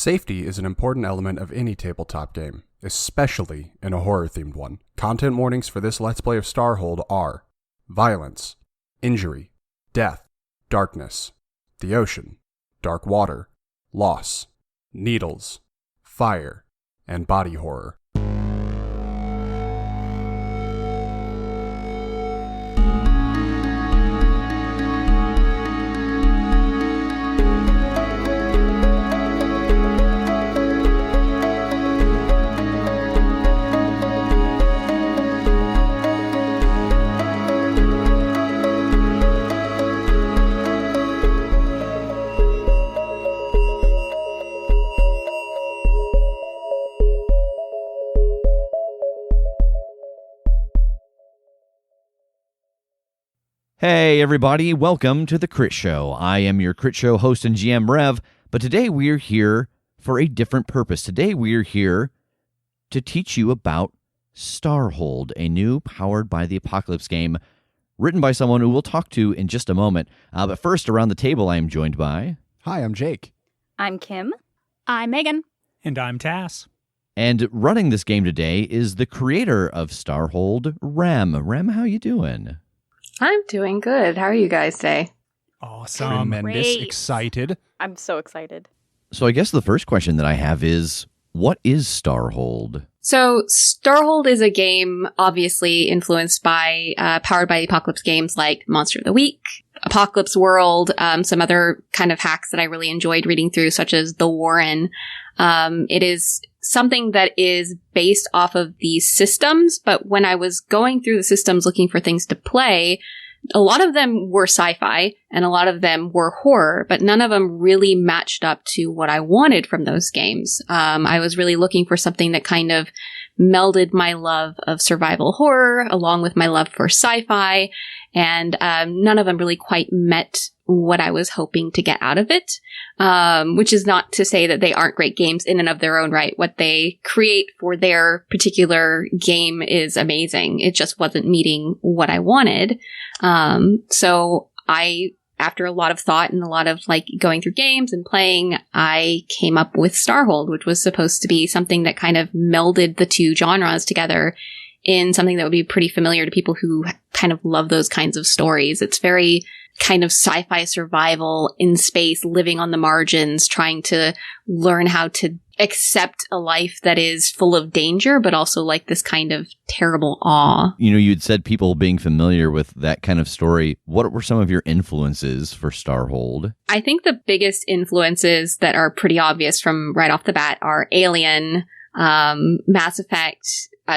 Safety is an important element of any tabletop game, especially in a horror-themed one. Content warnings for this Let's Play of Starhold are violence, injury, death, darkness, the ocean, dark water, loss, needles, fire, and body horror. Hey everybody, welcome to the Critshow. I am your Critshow host and GM Rev, but today we're here for a different purpose. Today we're here to teach you about Starhold, a new Powered by the Apocalypse game written by someone who we'll talk to in just a moment. But first, around the table I am joined by... Hi, I'm Jake. I'm Kim. I'm Megan. And I'm Tass. And running this game today is the creator of Starhold, Rem. Rem, how you doing? I'm doing good. How are you guys today? Awesome. Great. Excited. I'm so excited. So I guess the first question that I have is, what is Starhold? So Starhold is a game obviously influenced by Powered by the Apocalypse games like Monster of the Week, Apocalypse World, some other kind of hacks that I really enjoyed reading through, such as The Warren. It is something that is based off of these systems, but when I was going through the systems looking for things to play, a lot of them were sci-fi and a lot of them were horror, but none of them really matched up to what I wanted from those games. I was really looking for something that kind of melded my love of survival horror along with my love for sci-fi, and none of them really quite met what I was hoping to get out of it, which is not to say that they aren't great games in and of their own right. What they create for their particular game is amazing. It just wasn't meeting what I wanted. So I, after a lot of thought and a lot of going through games and playing, I came up with Starhold, which was supposed to be something that kind of melded the two genres together in something that would be pretty familiar to people who kind of love those kinds of stories. It's very kind of sci-fi survival in space, living on the margins, trying to learn how to accept a life that is full of danger, but also like this kind of terrible awe. You know, you'd said people being familiar with that kind of story. What were some of your influences for Starhold? I think the biggest influences that are pretty obvious from right off the bat are Alien, Mass Effect,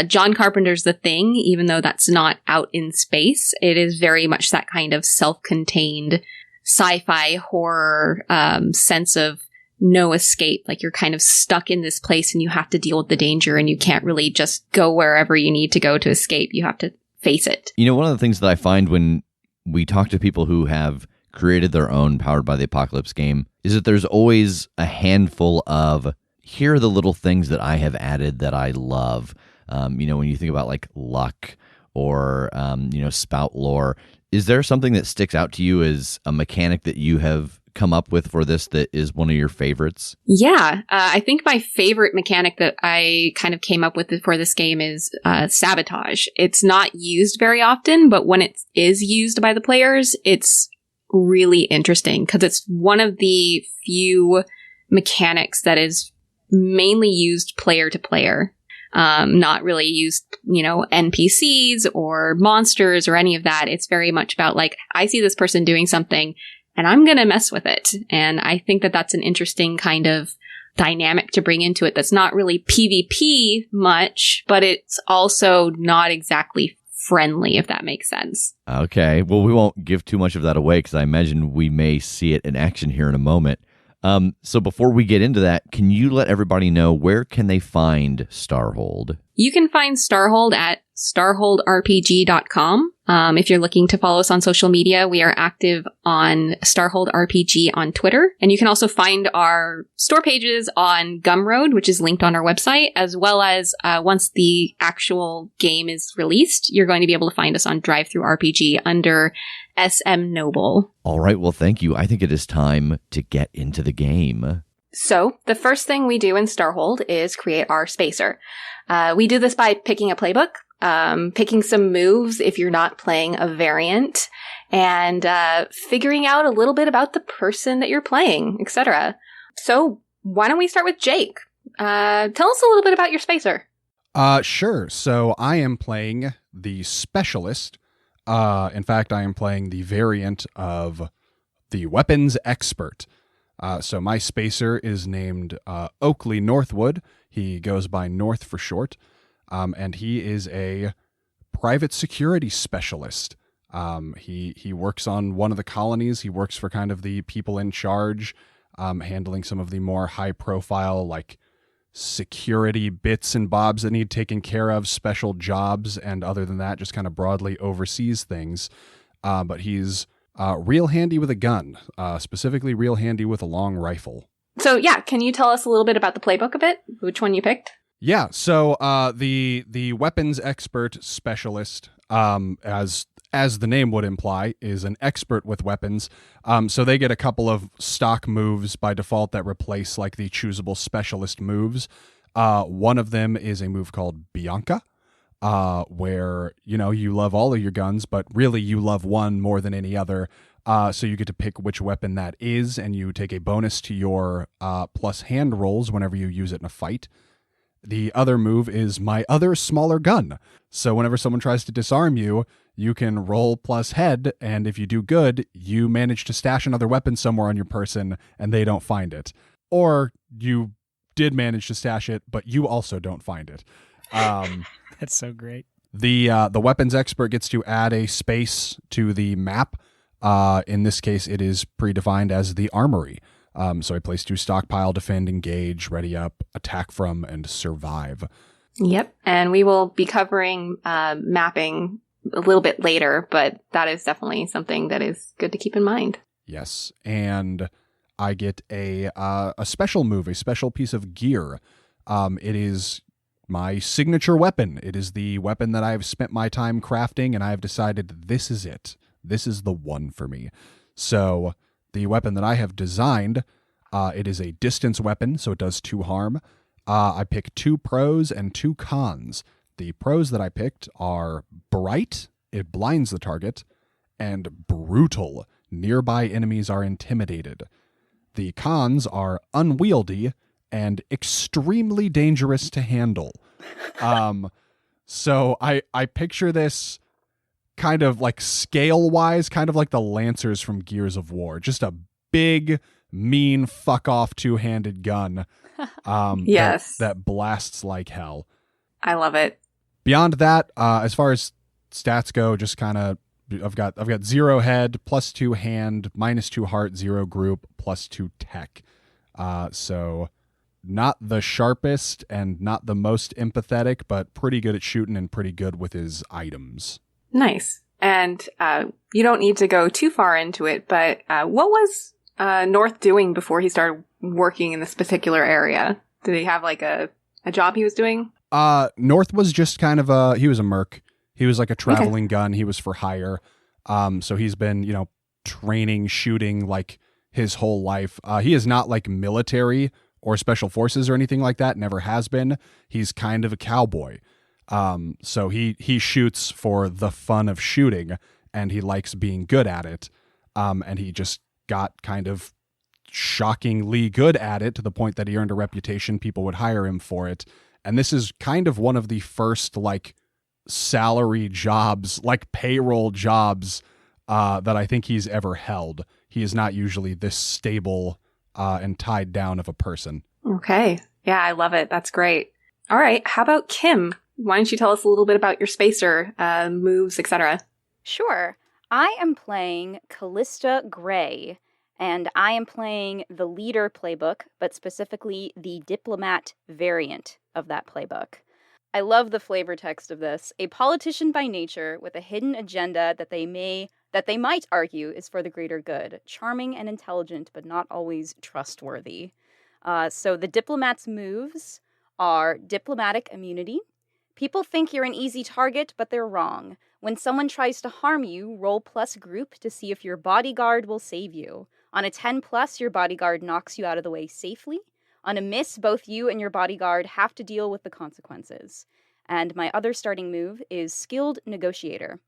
John Carpenter's The Thing, even though that's not out in space. It is very much that kind of self-contained sci-fi horror sense of no escape. Like you're kind of stuck in this place and you have to deal with the danger and you can't really just go wherever you need to go to escape. You have to face it. You know, one of the things that I find when we talk to people who have created their own Powered by the Apocalypse game is that there's always a handful of, here are the little things that I have added that I love. You know, when you think about like luck or, spout lore, is there something that sticks out to you as a mechanic that you have come up with for this that is one of your favorites? Yeah, I think my favorite mechanic that I kind of came up with for this game is sabotage. It's not used very often, but when it is used by the players, it's really interesting because it's one of the few mechanics that is mainly used player to player. Not really used, NPCs or monsters or any of that. It's very much about I see this person doing something and I'm going to mess with it. And I think that that's an interesting kind of dynamic to bring into it. That's not really PvP much, but it's also not exactly friendly, if that makes sense. Okay. Well, we won't give too much of that away because I imagine we may see it in action here in a moment. So before we get into that, can you let everybody know where can they find Starhold? You can find Starhold at starholdrpg.com. If you're looking to follow us on social media, we are active on Starhold RPG on Twitter. And you can also find our store pages on Gumroad, which is linked on our website, as well as once the actual game is released, you're going to be able to find us on DriveThruRPG under SM Noble. All right. Well, thank you. I think it is time to get into the game. So the first thing we do in Starhold is create our spacer. We do this by picking a playbook, picking some moves if you're not playing a variant, and figuring out a little bit about the person that you're playing, etc. So why don't we start with Jake? Tell us a little bit about your spacer. Sure. So I am playing the specialist. In fact, I am playing the variant of the weapons expert. So my spacer is named Oakley Northwood. He goes by North for short. And he is a private security specialist. He works on one of the colonies. He works for kind of the people in charge, handling some of the more high profile, like security bits and bobs that need taken care of, special jobs, and other than that, just kind of broadly oversees things. But he's real handy with a gun, specifically real handy with a long rifle. So yeah, can you tell us a little bit about the playbook a bit? Which one you picked? Yeah, so the weapons expert specialist, as the name would imply, is an expert with weapons. So they get a couple of stock moves by default that replace like the choosable specialist moves. One of them is a move called Bianca, where, you know, you love all of your guns, but really you love one more than any other. So you get to pick which weapon that is, and you take a bonus to your plus hand rolls whenever you use it in a fight. The other move is my other smaller gun. So whenever someone tries to disarm you, you can roll plus head, and if you do good, you manage to stash another weapon somewhere on your person, and they don't find it. Or you did manage to stash it, but you also don't find it. That's so great. The weapons expert gets to add a space to the map. In this case, it is predefined as the armory. So I place 2 stockpile, defend, engage, ready up, attack from, and survive. Yep. And we will be covering mapping a little bit later, but that is definitely something that is good to keep in mind. Yes. And I get a special move, a special piece of gear. It is my signature weapon. It is the weapon that I've spent my time crafting, and I've decided this is it. This is the one for me. So the weapon that I have designed, it is a distance weapon, so it does 2 harm. I pick 2 pros and 2 cons. The pros that I picked are bright, it blinds the target, and brutal. Nearby enemies are intimidated. The cons are unwieldy and extremely dangerous to handle. So I picture this kind of like scale-wise, kind of like the Lancers from Gears of War. Just a big, mean, fuck-off 2-handed gun Yes. that blasts like hell. I love it. Beyond that, as far as stats go, just kind of I've got 0 head, plus 2 hand, minus 2 heart, 0 group, plus 2 tech. So not the sharpest and not the most empathetic, but pretty good at shooting and pretty good with his items. Nice. And you don't need to go too far into it, but what was North doing before he started working in this particular area? Did he have like a job he was doing? North was just kind of he was a merc. He was like a traveling gun. He was for hire. So he's been, you know, training, shooting like his whole life. He is not like military or special forces or anything like that. Never has been. He's kind of a cowboy. So he shoots for the fun of shooting, and he likes being good at it. And he just got kind of shockingly good at it to the point that he earned a reputation. People would hire him for it. And this is kind of one of the first like salary jobs, like payroll jobs, that I think he's ever held. He is not usually this stable and tied down of a person. Okay. Yeah, I love it. That's great. All right. How about Kim? Why don't you tell us a little bit about your spacer, moves, etc.? Sure. I am playing Callista Gray, and I am playing the leader playbook, but specifically the diplomat variant of that playbook. I love the flavor text of this. A politician by nature with a hidden agenda that they might argue is for the greater good. Charming and intelligent, but not always trustworthy. So the diplomat's moves are diplomatic immunity. People think you're an easy target, but they're wrong. When someone tries to harm you, roll plus group to see if your bodyguard will save you. On a 10 plus, your bodyguard knocks you out of the way safely. On a miss, both you and your bodyguard have to deal with the consequences. And my other starting move is Skilled Negotiator.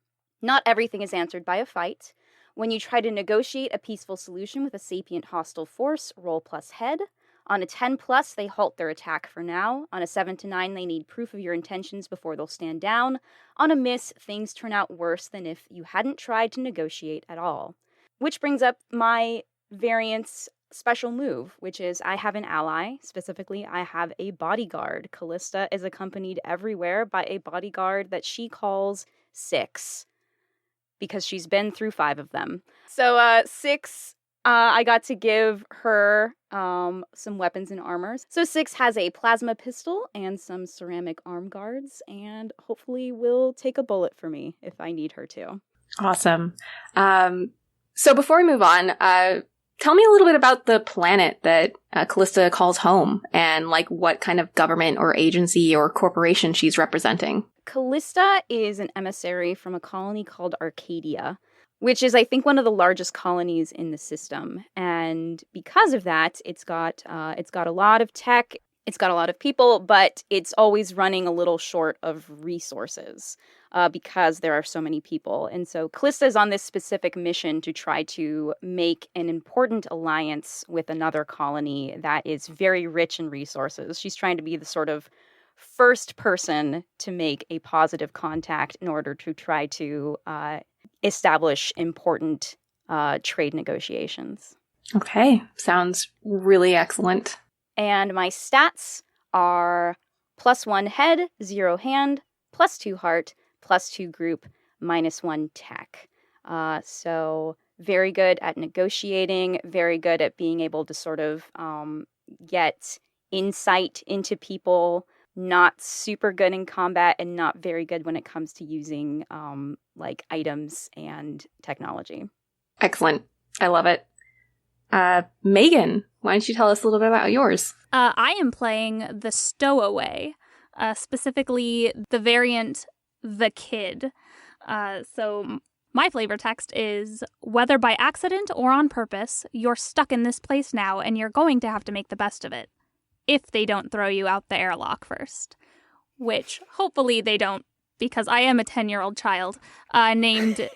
Not everything is answered by a fight. When you try to negotiate a peaceful solution with a sapient hostile force, roll plus head. On a 10 plus, they halt their attack for now. On a 7 to 9, they need proof of your intentions before they'll stand down. On a miss, things turn out worse than if you hadn't tried to negotiate at all. Which brings up my variant's special move, which is I have an ally. Specifically, I have a bodyguard. Callista is accompanied everywhere by a bodyguard that she calls Six, because she's been through 5 of them. So Six, I got to give her some weapons and armors. So Six has a plasma pistol and some ceramic arm guards, and hopefully will take a bullet for me if I need her to. Awesome. So before we move on, tell me a little bit about the planet that Callista calls home and like what kind of government or agency or corporation she's representing. Callista is an emissary from a colony called Arcadia, which is, I think, one of the largest colonies in the system. And because of that, it's got a lot of tech, it's got a lot of people, but it's always running a little short of resources because there are so many people. And so Callista is on this specific mission to try to make an important alliance with another colony that is very rich in resources. She's trying to be the sort of first person to make a positive contact in order to try to establish important trade negotiations. Okay, sounds really excellent. And my stats are +1 head, 0 hand, +2 heart, +2 group, -1 tech. So very good at negotiating, very good at being able to sort of get insight into people, not super good in combat, and not very good when it comes to using like items and technology. Excellent. I love it. Megan, why don't you tell us a little bit about yours? I am playing the Stowaway, specifically the variant The Kid. So my flavor text is, whether by accident or on purpose, you're stuck in this place now and you're going to have to make the best of it. If they don't throw you out the airlock first. Which, hopefully they don't, because I am a 10-year-old child named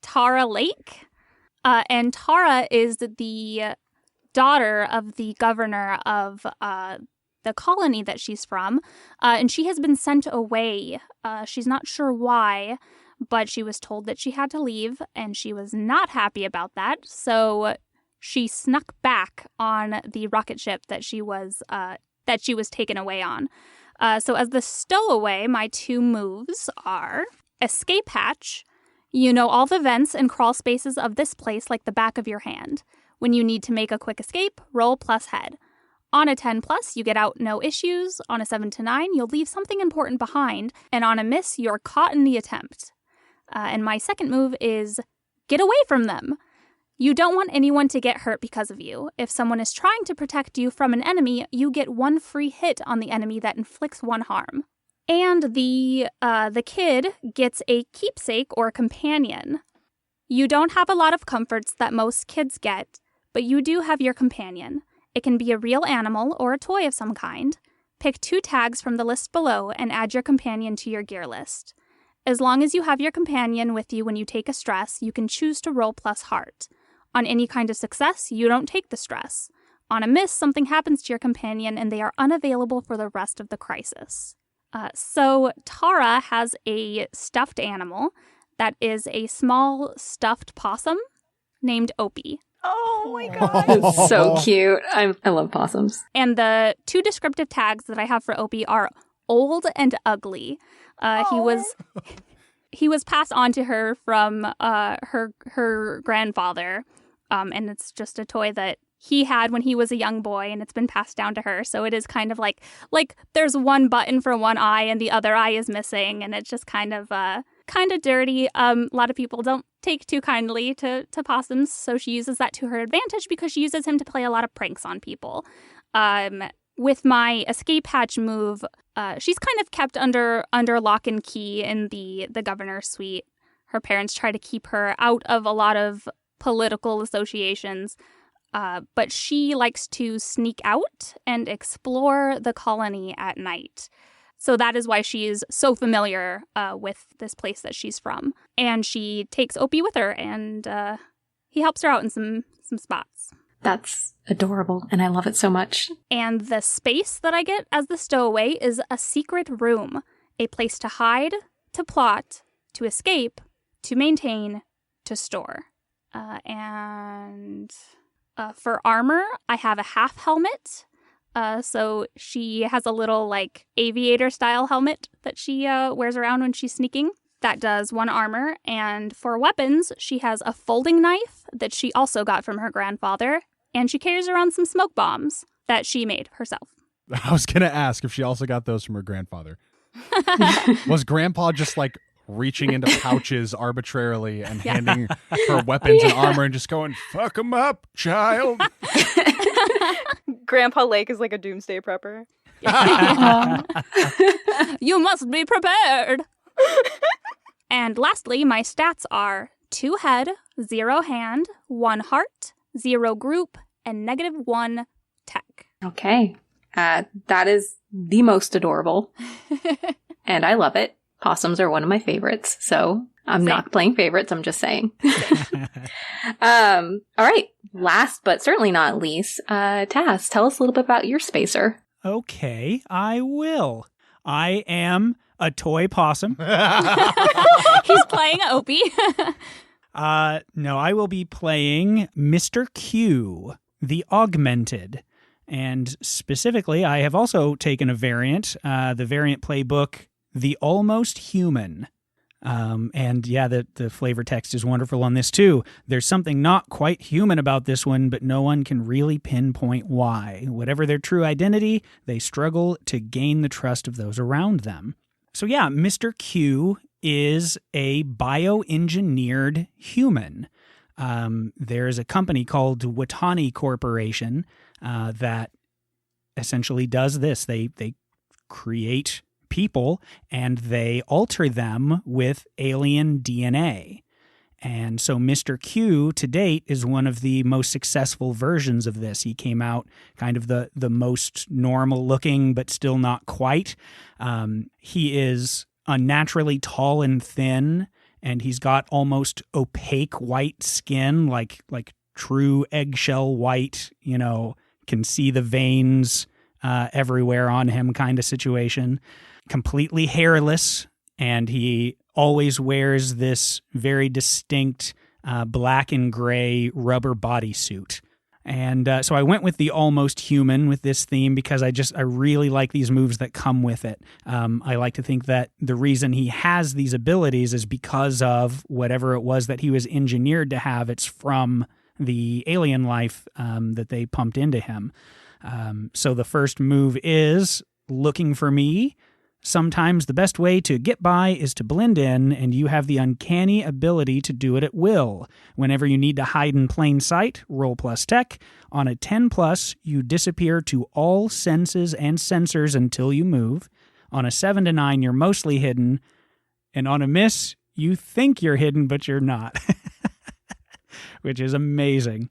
Tara Lake. And Tara is the daughter of the governor of the colony that she's from. And she has been sent away. She's not sure why, but she was told that she had to leave, and she was not happy about that. So she snuck back on the rocket ship that she was taken away on. So as the Stowaway, my 2 moves are Escape Hatch. You know all the vents and crawl spaces of this place like the back of your hand. When you need to make a quick escape, roll plus head. On a 10 plus, you get out no issues. On a 7 to 9, you'll leave something important behind. And on a miss, you're caught in the attempt. And my second move is get away from them. You don't want anyone to get hurt because of you. If someone is trying to protect you from an enemy, you get 1 free hit on the enemy that inflicts 1 harm. And the kid gets a keepsake or companion. You don't have a lot of comforts that most kids get, but you do have your companion. It can be a real animal or a toy of some kind. Pick 2 tags from the list below and add your companion to your gear list. As long as you have your companion with you when you take a stress, you can choose to roll plus heart. On any kind of success, you don't take the stress. On a miss, something happens to your companion and they are unavailable for the rest of the crisis. So Tara has a stuffed animal that is a small stuffed possum named Opie. Oh my god. It's so cute. I love possums. And the 2 descriptive tags that I have for Opie are old and ugly. He was passed on to her from her grandfather, and it's just a toy that he had when he was a young boy, and it's been passed down to her. So it is kind of like there's 1 button for 1 eye, and the other eye is missing, and it's just kind of dirty. A lot of people don't take too kindly to possums, so she uses that to her advantage because she uses him to play a lot of pranks on people. With my escape hatch move, she's kind of kept under lock and key in the governor's suite. Her parents try to keep her out of a lot of political associations, but she likes to sneak out and explore the colony at night. So that is why she is so familiar with this place that she's from. And she takes Opie with her, and he helps her out in some spots. That's adorable, and I love it so much. And the space that I get as the stowaway is a secret room, a place to hide, to plot, to escape, to maintain, to store. And for armor, I have a half helmet. So she has a little like aviator style helmet that she wears around when she's sneaking. That does 1 armor. And for weapons, she has a folding knife that she also got from her grandfather. And she carries around some smoke bombs that she made herself. I was going to ask if she also got those from her grandfather. Was Grandpa just like reaching into pouches arbitrarily and handing her weapons and armor and just going, fuck them up, child? Grandpa Lake is like a doomsday prepper. You must be prepared. And lastly, my stats are 2 head, 0 hand, 1 heart, 0 group, and -1 tech. Okay. That is the most adorable. And I love it. Possums are one of my favorites, so I'm not playing favorites, I'm just saying. All right. Last but certainly not least, Taz, tell us a little bit about your spacer. Okay, I will. I am a toy possum. He's playing Opie. No, I will be playing Mr. Q, the Augmented. And specifically, I have also taken a variant, the variant playbook, The Almost Human. And yeah, the flavor text is wonderful on this too. There's something not quite human about this one, but no one can really pinpoint why. Whatever their true identity, they struggle to gain the trust of those around them. So yeah, Mr. Q is a bioengineered human. There is a company called Watani Corporation that essentially does this. They create people and they alter them with alien DNA. And so Mr. Q to date is one of the most successful versions of this. He came out kind of the most normal looking, but still not quite. He is unnaturally tall and thin, and he's got almost opaque white skin, like true eggshell white, can see the veins everywhere on him kind of situation. Completely hairless, and he always wears this very distinct black and gray rubber bodysuit. And so I went with the Almost Human with this theme because I really like these moves that come with it. I like to think that the reason he has these abilities is because of whatever it was that he was engineered to have. It's from the alien life that they pumped into him. So the first move is looking for me. Sometimes the best way to get by is to blend in, and you have the uncanny ability to do it at will. Whenever you need to hide in plain sight, roll plus tech. On a 10+, you disappear to all senses and sensors until you move. On a 7 to 9, you're mostly hidden. And on a miss, you think you're hidden, but you're not. Which is amazing.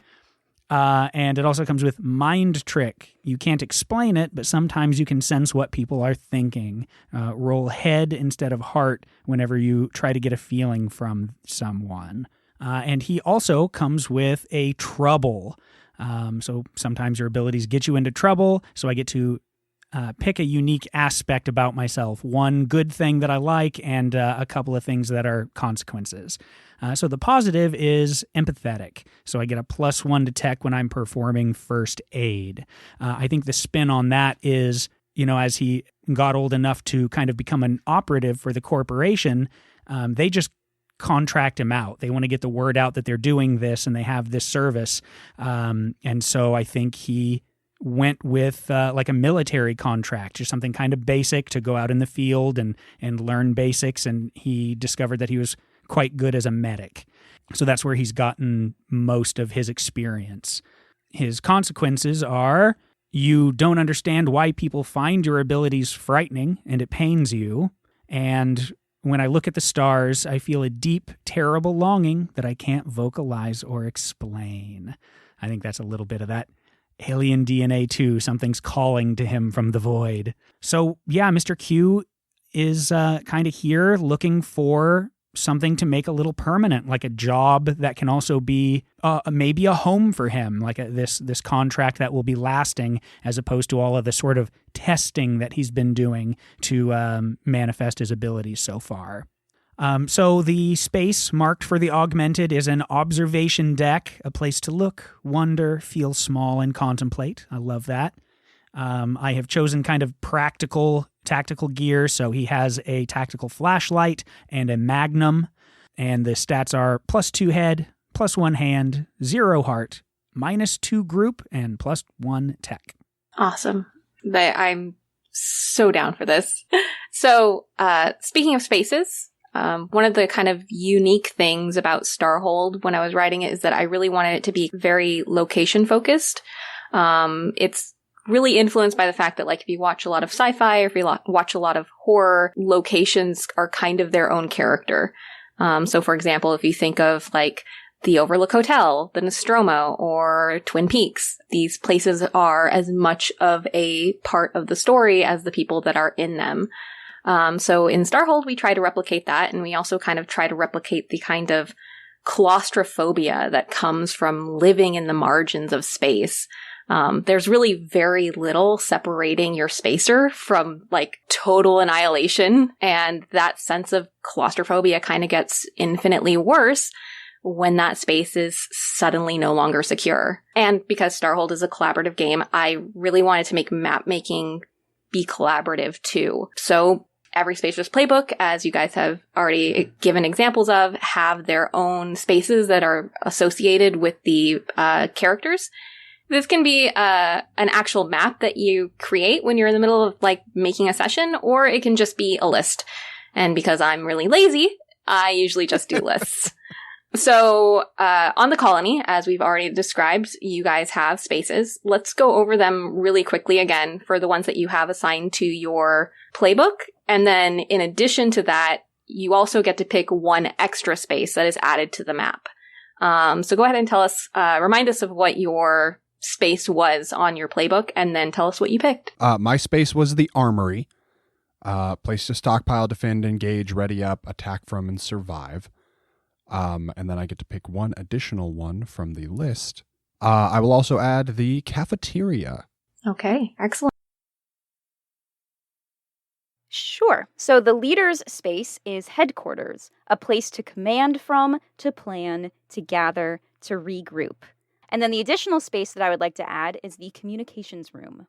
And it also comes with Mind Trick. You can't explain it, but sometimes you can sense what people are thinking. Roll head instead of heart whenever you try to get a feeling from someone. And he also comes with a trouble. So sometimes your abilities get you into trouble, so I get to pick a unique aspect about myself. One good thing that I like and a couple of things that are consequences. So the positive is empathetic. So I get a +1 to tech when I'm performing first aid. I think the spin on that is, as he got old enough to kind of become an operative for the corporation, they just contract him out. They want to get the word out that they're doing this and they have this service. And so I think he went with like a military contract or something kind of basic to go out in the field and learn basics. And he discovered that he was quite good as a medic. So that's where he's gotten most of his experience. His consequences are you don't understand why people find your abilities frightening and it pains you. And When I look at the stars, I feel a deep, terrible longing that I can't vocalize or explain. I think that's a little bit of that alien DNA too. Something's calling to him from the void. So yeah, Mr. Q is kind of here looking for something to make a little permanent, like a job that can also be maybe a home for him, like this contract that will be lasting, as opposed to all of the sort of testing that he's been doing to manifest his abilities so far. So the space marked for the Augmented is an observation deck, a place to look, wonder, feel small, and contemplate. I love that. I have chosen kind of practical tactical gear, so he has a tactical flashlight and a magnum, and the stats are +2 head, +1 hand, 0 heart, -2 group, and +1 tech. Awesome. I'm so down for this. So, speaking of spaces, one of the kind of unique things about Starhold when I was writing it is that I really wanted it to be very location focused. It's really influenced by the fact that, like, if you watch a lot of sci-fi or if you watch a lot of horror, locations are kind of their own character. So, for example, if you think of, like, the Overlook Hotel, the Nostromo, or Twin Peaks, these places are as much of a part of the story as the people that are in them. So in Starhold, we try to replicate that, and we also kind of try to replicate the kind of claustrophobia that comes from living in the margins of space. There's really very little separating your spacer from, like, total annihilation, and that sense of claustrophobia kind of gets infinitely worse when that space is suddenly no longer secure. And because Starhold is a collaborative game, I really wanted to make map making be collaborative too. So every Spacer's Playbook, as you guys have already given examples of, have their own spaces that are associated with the characters. This can be an actual map that you create when you're in the middle of, like, making a session, or it can just be a list. And because I'm really lazy, I usually just do lists. So on the colony, as we've already described, you guys have spaces. Let's go over them really quickly again for the ones that you have assigned to your playbook. And then in addition to that, you also get to pick one extra space that is added to the map. So go ahead and tell us, remind us of what your space was on your playbook, and then tell us what you picked. My space was the Armory. Place to stockpile, defend, engage, ready up, attack from, and survive. And then I get to pick one additional one from the list. I will also add the Cafeteria. Okay, excellent. Sure. So the leader's space is headquarters, a place to command from, to plan, to gather, to regroup. And then the additional space that I would like to add is the communications room.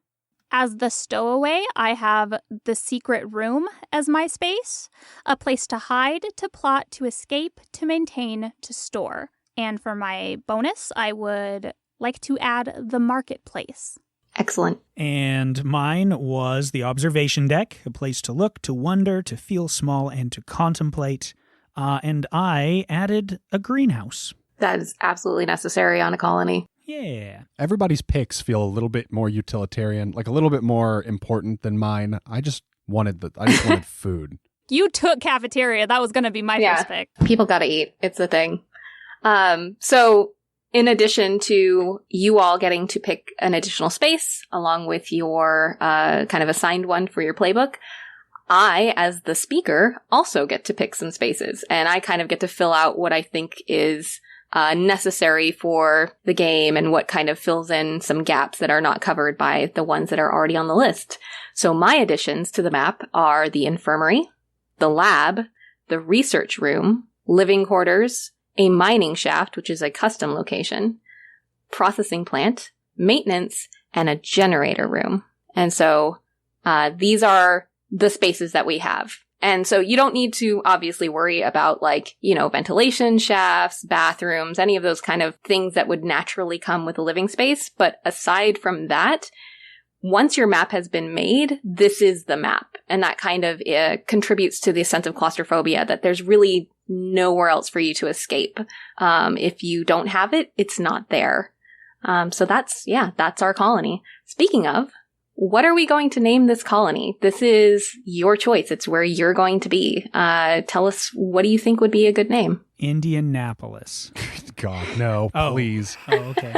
As the stowaway, I have the secret room as my space, a place to hide, to plot, to escape, to maintain, to store. And for my bonus, I would like to add the marketplace. Excellent. And mine was the observation deck, a place to look, to wonder, to feel small, and to contemplate. And I added a greenhouse. That is absolutely necessary on a colony. Yeah. Everybody's picks feel a little bit more utilitarian, like a little bit more important than mine. I just wanted food. You took cafeteria. That was going to be my first pick. People gotta eat. It's a thing. So in addition to you all getting to pick an additional space along with your kind of assigned one for your playbook, I, as the speaker, also get to pick some spaces, and I kind of get to fill out what I think is necessary for the game and what kind of fills in some gaps that are not covered by the ones that are already on the list. So my additions to the map are the infirmary, the lab, the research room, living quarters, a mining shaft, which is a custom location, processing plant, maintenance, and a generator room. And so these are the spaces that we have. And so you don't need to obviously worry about, like, you know, ventilation shafts, bathrooms, any of those kind of things that would naturally come with a living space. But aside from that, once your map has been made, this is the map. And that kind of contributes to the sense of claustrophobia, that there's really nowhere else for you to escape. If you don't have it, it's not there. So that's our colony. Speaking of, what are we going to name this colony? This is your choice. It's where you're going to be. Tell us, what do you think would be a good name? Indianapolis. God, no, Oh. please. Oh, okay.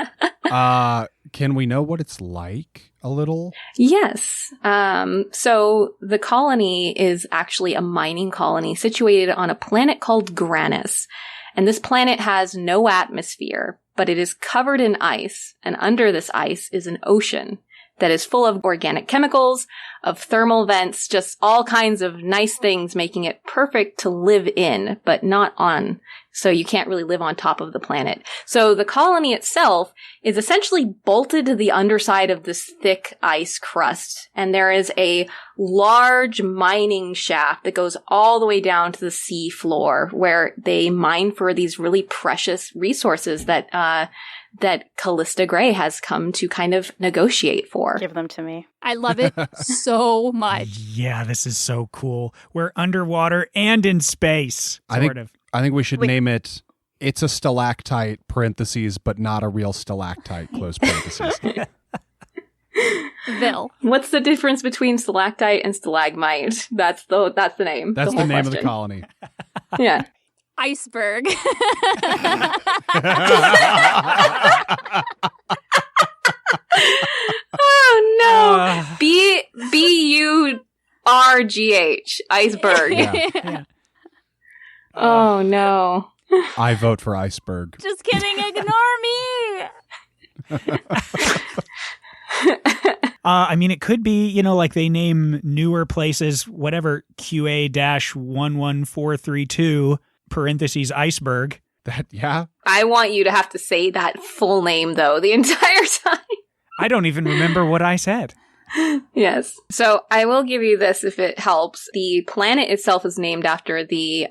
Can we know what it's like a little? Yes. So the colony is actually a mining colony situated on a planet called Granus. And this planet has no atmosphere, but it is covered in ice. And under this ice is an ocean that is full of organic chemicals, of thermal vents, just all kinds of nice things, making it perfect to live in, but not on. So you can't really live on top of the planet. So the colony itself is essentially bolted to the underside of this thick ice crust. And there is a large mining shaft that goes all the way down to the sea floor, where they mine for these really precious resources that Callista Gray has come to kind of negotiate for. Give them to me. I love it so much. Yeah, this is so cool. We're underwater and in space, sort of. I think we should Wait. name it, it's a stalactite, parentheses, but not a real stalactite, close parentheses. Vil. What's the difference between stalactite and stalagmite? That's the name. That's the whole name of the question. colony. Yeah. Iceberg. Oh no. Uh, B-U-R-G-H. Iceberg. Yeah. yeah. Oh no. I vote for iceberg. Just kidding, ignore me. I mean, it could be, like they name newer places, whatever, QA-11432, parentheses, iceberg. Yeah. I want you to have to say that full name though the entire time. I don't even remember what I said. Yes. So I will give you this if it helps. The planet itself is named after the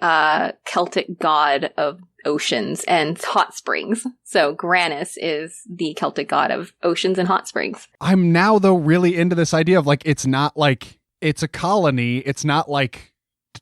Celtic god of oceans and hot springs. So Granus is the Celtic god of oceans and hot springs. I'm now, though, really into this idea of, like, it's not like it's a colony. It's not, like,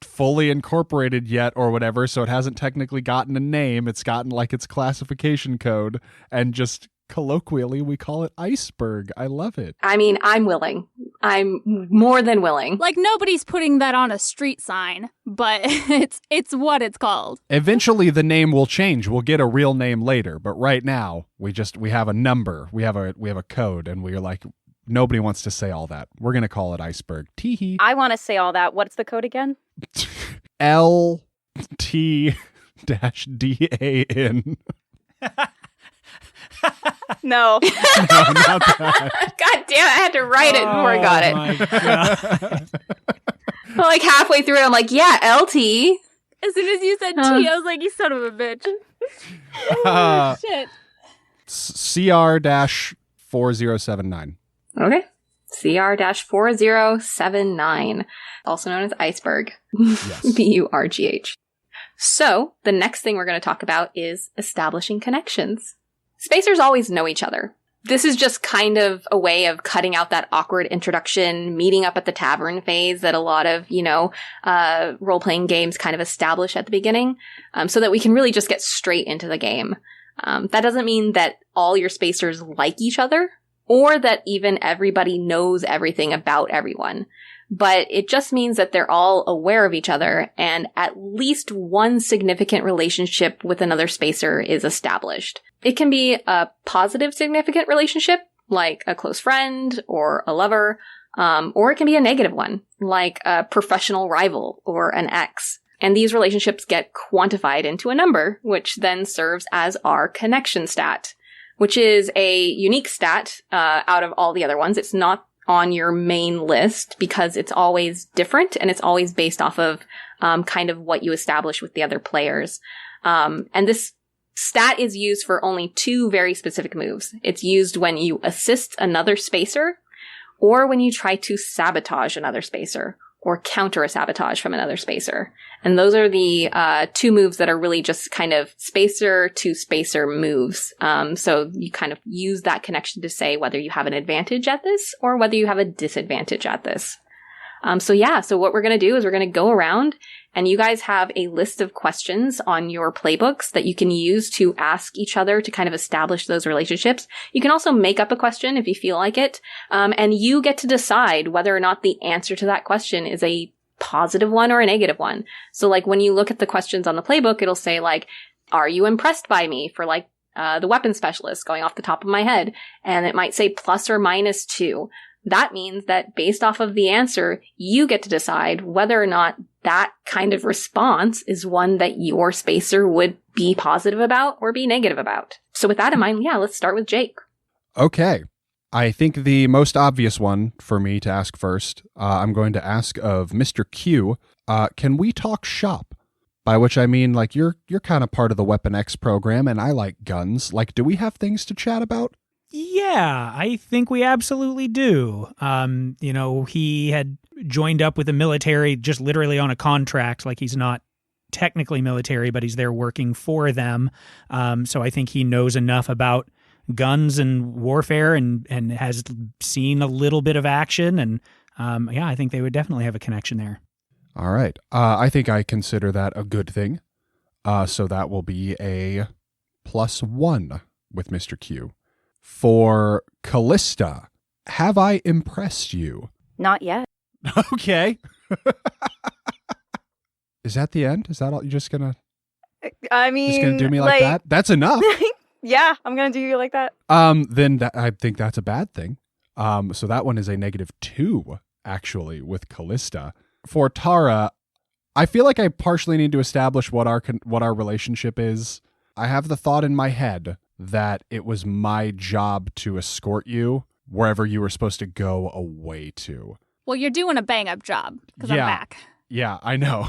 fully incorporated yet or whatever, so it hasn't technically gotten a name. It's gotten, like, its classification code, and just colloquially, we call it iceberg. I love it. I mean, I'm willing. I'm more than willing. Like, nobody's putting that on a street sign, but it's what it's called. Eventually, the name will change. We'll get a real name later, but right now, we have a number. We have a code, and we're like, nobody wants to say all that. We're gonna call it iceberg. Teehee. I want to say all that. What's the code again? LT-DAN. No. No, not that. God damn it, I had to write it before I got it. My God. Like halfway through it, I'm like, yeah, LT. As soon as you said T, I was like, you son of a bitch. Uh, Shit. CR-4079. Okay. CR-4079, also known as iceberg. Yes. B-U-R-G-H. So, the next thing we're going to talk about is establishing connections. Spacers always know each other. This is just kind of a way of cutting out that awkward introduction, meeting up at the tavern phase that a lot of, role-playing games kind of establish at the beginning, so that we can really just get straight into the game. That doesn't mean that all your spacers like each other, or that even everybody knows everything about everyone. But it just means that they're all aware of each other, and at least one significant relationship with another spacer is established. It can be a positive significant relationship, like a close friend or a lover, or it can be a negative one, like a professional rival or an ex. And these relationships get quantified into a number, which then serves as our connection stat, which is a unique stat out of all the other ones. It's not on your main list because it's always different and it's always based off of kind of what you establish with the other players. And this stat is used for only two very specific moves. It's used when you assist another spacer or when you try to sabotage another spacer or counter a sabotage from another spacer. And those are the two moves that are really just kind of spacer to spacer moves. So you kind of use that connection to say whether you have an advantage at this or whether you have a disadvantage at this. So what we're going to do is we're going to go around, and you guys have a list of questions on your playbooks that you can use to ask each other to kind of establish those relationships. You can also make up a question if you feel like it. And you get to decide whether or not the answer to that question is a positive one or a negative one. So like when you look at the questions on the playbook, it'll say like, are you impressed by me, for like the weapon specialist, going off the top of my head. And it might say plus or minus 2. That means that based off of the answer, you get to decide whether or not that kind of response is one that your spacer would be positive about or be negative about. So with that in mind, let's start with Jake. Okay. I think the most obvious one for me to ask first, I'm going to ask of Mr. Q, can we talk shop? By which I mean, like, you're kind of part of the Weapon X program, and I like guns. Like, do we have things to chat about? Yeah, I think we absolutely do. He had joined up with the military just literally on a contract. Like, he's not technically military, but he's there working for them. So I think he knows enough about guns and warfare and has seen a little bit of action. And I think they would definitely have a connection there. All right. I think I consider that a good thing. So that will be a +1 with Mr. Q. For Callista, have I impressed you? Not yet. Okay. Is that the end? Is that all? You're just gonna do me like that? That's enough. Yeah, I'm gonna do you like that. Then I think that's a bad thing. So that one is a -2 actually with Callista. For Tara, I feel like I partially need to establish what our relationship is. I have the thought in my head that it was my job to escort you wherever you were supposed to go away to. Well, you're doing a bang-up job because I'm back. Yeah, I know.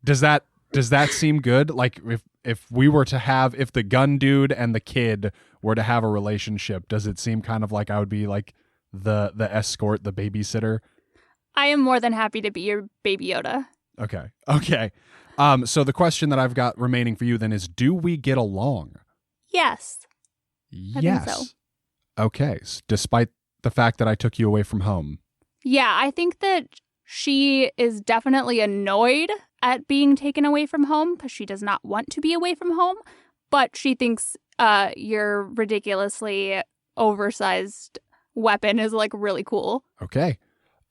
Does that seem good? Like if the gun dude and the kid were to have a relationship, does it seem kind of like I would be like the escort, the babysitter? I am more than happy to be your baby Yoda. Okay. So the question that I've got remaining for you then is, do we get along? Yes. Yes. I think so. Okay. Despite the fact that I took you away from home. Yeah, I think that she is definitely annoyed at being taken away from home because she does not want to be away from home, but she thinks your ridiculously oversized weapon is like really cool. Okay.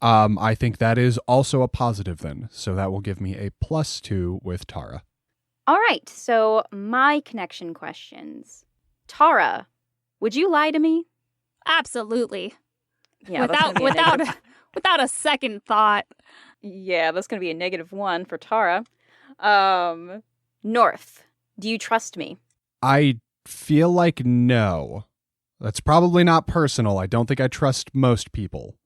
I think that is also a positive then. So that will give me a +2 with Tara. All right, so my connection questions. Tara, would you lie to me? Absolutely. Yeah, without a second thought. Yeah, that's going to be a -1 for Tara. North, do you trust me? I feel like no. That's probably not personal. I don't think I trust most people.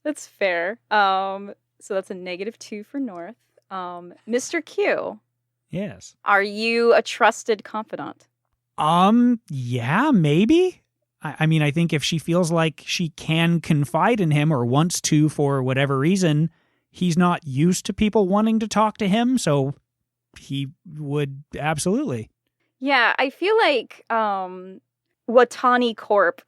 That's fair. So that's a -2 for North. Mr. Q. Yes. Are you a trusted confidant? Yeah, maybe. I mean, I think if she feels like she can confide in him or wants to for whatever reason, he's not used to people wanting to talk to him, so he would absolutely. Yeah, I feel like Watani Corp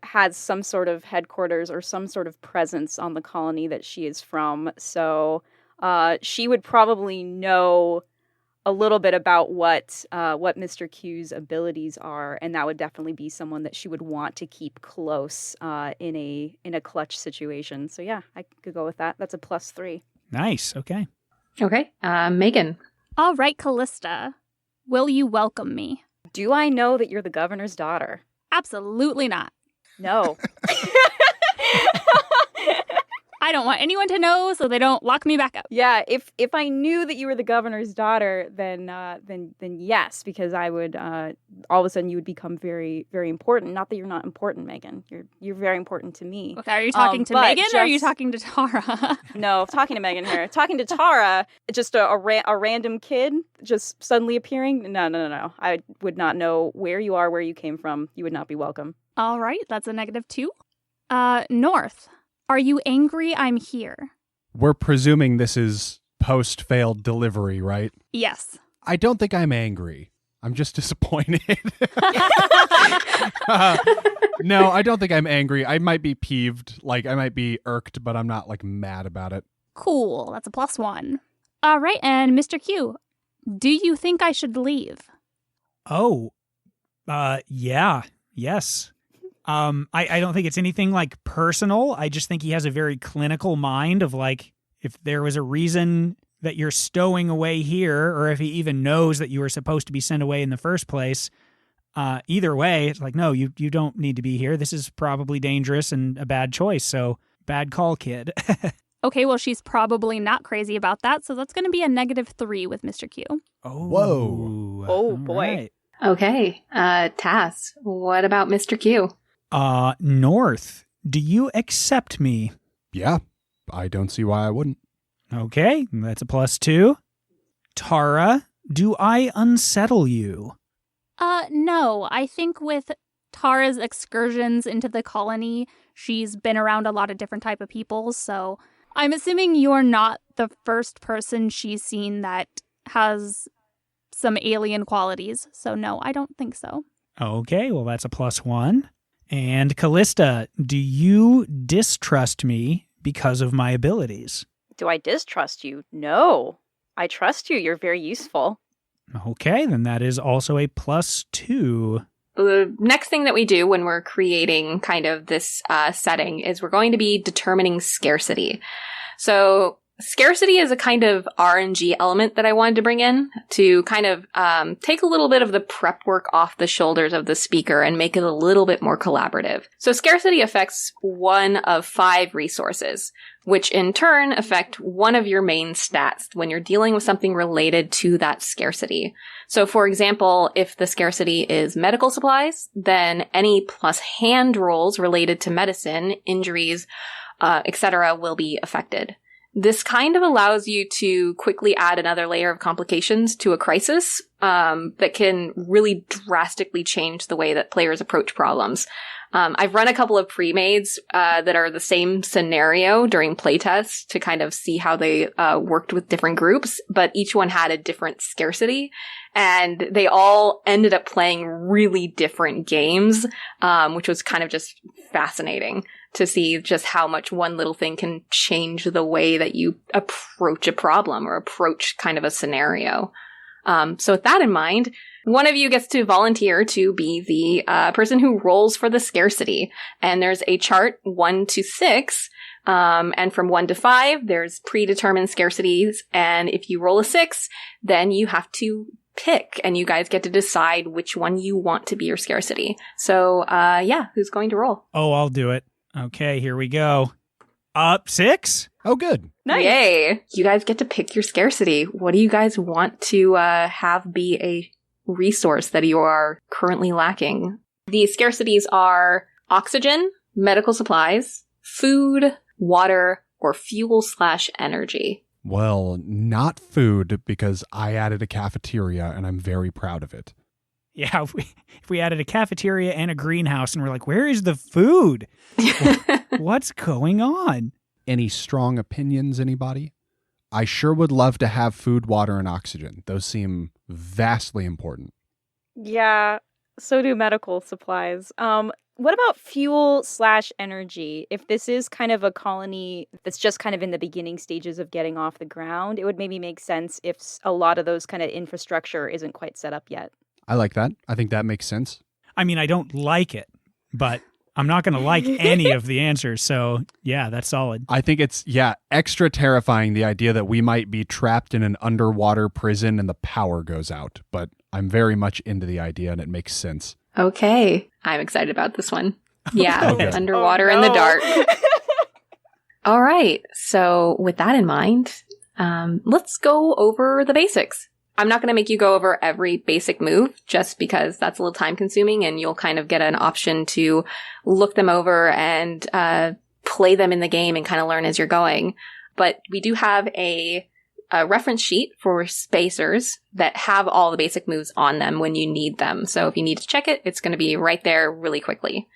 has some sort of headquarters or some sort of presence on the colony that she is from. So she would probably know a little bit about what Mr. Q's abilities are, and that would definitely be someone that she would want to keep close in a clutch situation. So yeah, I could go with that. That's a +3. Nice. Okay. Okay. Megan. All right, Callista. Will you welcome me? Do I know that you're the governor's daughter? Absolutely not. No. I don't want anyone to know so they don't lock me back up. Yeah, if I knew that you were the governor's daughter, then yes, because I would all of a sudden you would become very, very important. Not that you're not important, Megan. You're very important to me. Okay, are you talking to Megan or are you talking to Tara? No, talking to Megan here. Talking to Tara, just a random kid just suddenly appearing. No. I would not know where you are, where you came from. You would not be welcome. All right, that's a -2. North. Are you angry I'm here? We're presuming this is post-failed delivery, right? Yes. I don't think I'm angry. I'm just disappointed. No, I don't think I'm angry. I might be peeved. Like, I might be irked, but I'm not, like, mad about it. Cool. That's a +1. All right, and Mr. Q, do you think I should leave? Oh, yeah, yes. I don't think it's anything like personal. I just think he has a very clinical mind of like, if there was a reason that you're stowing away here, or if he even knows that you were supposed to be sent away in the first place, either way, it's like, no, you don't need to be here. This is probably dangerous and a bad choice. So bad call, kid. Okay, well, she's probably not crazy about that, so that's going to be a -3 with Mr. Q. Oh, whoa. Oh, boy. Right. Okay. Tass, what about Mr. Q? North, do you accept me? Yeah, I don't see why I wouldn't. Okay, that's a +2. Tara, do I unsettle you? No. I think with Tara's excursions into the colony, she's been around a lot of different type of people, so I'm assuming you're not the first person she's seen that has some alien qualities. So no, I don't think so. Okay, well, that's a +1. And Callista, do you distrust me because of my abilities? Do I distrust you? No. I trust you. You're very useful. Okay, then that is also a +2. The next thing that we do when we're creating kind of this setting is we're going to be determining scarcity. So scarcity is a kind of RNG element that I wanted to bring in to kind of take a little bit of the prep work off the shoulders of the speaker and make it a little bit more collaborative. So scarcity affects one of 5 resources, which in turn affect one of your main stats when you're dealing with something related to that scarcity. So for example, if the scarcity is medical supplies, then any plus hand rolls related to medicine, injuries, etc. will be affected. This kind of allows you to quickly add another layer of complications to a crisis that can really drastically change the way that players approach problems. I've run a couple of pre-mades that are the same scenario during playtests to kind of see how they worked with different groups, but each one had a different scarcity, and they all ended up playing really different games, which was kind of just fascinating to see just how much one little thing can change the way that you approach a problem or approach kind of a scenario. So with that in mind, one of you gets to volunteer to be the person who rolls for the scarcity. And there's a chart 1 to 6. And from 1 to 5, there's predetermined scarcities. And if you roll a 6, then you have to pick, and you guys get to decide which one you want to be your scarcity. So, yeah, who's going to roll? Oh, I'll do it. Okay, here we go. Up 6? Oh, good. Nice. Yay! You guys get to pick your scarcity. What do you guys want to have be a resource that you are currently lacking? The scarcities are oxygen, medical supplies, food, water, or fuel/energy. Well, not food, because I added a cafeteria and I'm very proud of it. Yeah, if we added a cafeteria and a greenhouse and we're like, where is the food? What's going on? Any strong opinions, anybody? I sure would love to have food, water, and oxygen. Those seem vastly important. Yeah, so do medical supplies. What about fuel/energy? If this is kind of a colony that's just kind of in the beginning stages of getting off the ground, it would maybe make sense if a lot of those kind of infrastructure isn't quite set up yet. I like that. I think that makes sense. I mean, I don't like it, but I'm not going to like any of the answers. So, yeah, that's solid. I think it's, extra terrifying, the idea that we might be trapped in an underwater prison and the power goes out. But I'm very much into the idea and it makes sense. Okay. I'm excited about this one. Yeah, Okay. underwater in the dark. All right. So with that in mind, let's go over the basics. I'm not going to make you go over every basic move just because that's a little time consuming, and you'll kind of get an option to look them over and play them in the game and kind of learn as you're going. But we do have a reference sheet for spacers that have all the basic moves on them when you need them. So if you need to check it, it's going to be right there really quickly.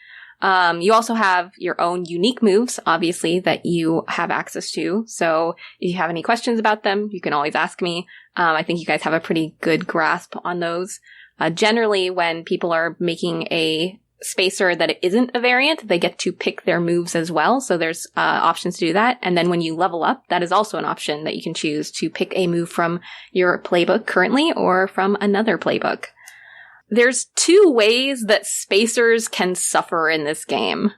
You also have your own unique moves, obviously, that you have access to. So if you have any questions about them, you can always ask me. I think you guys have a pretty good grasp on those. Generally, when people are making a spacer that isn't a variant, they get to pick their moves as well. So there's options to do that. And then when you level up, that is also an option that you can choose to pick a move from your playbook currently or from another playbook. There's 2 ways that spacers can suffer in this game.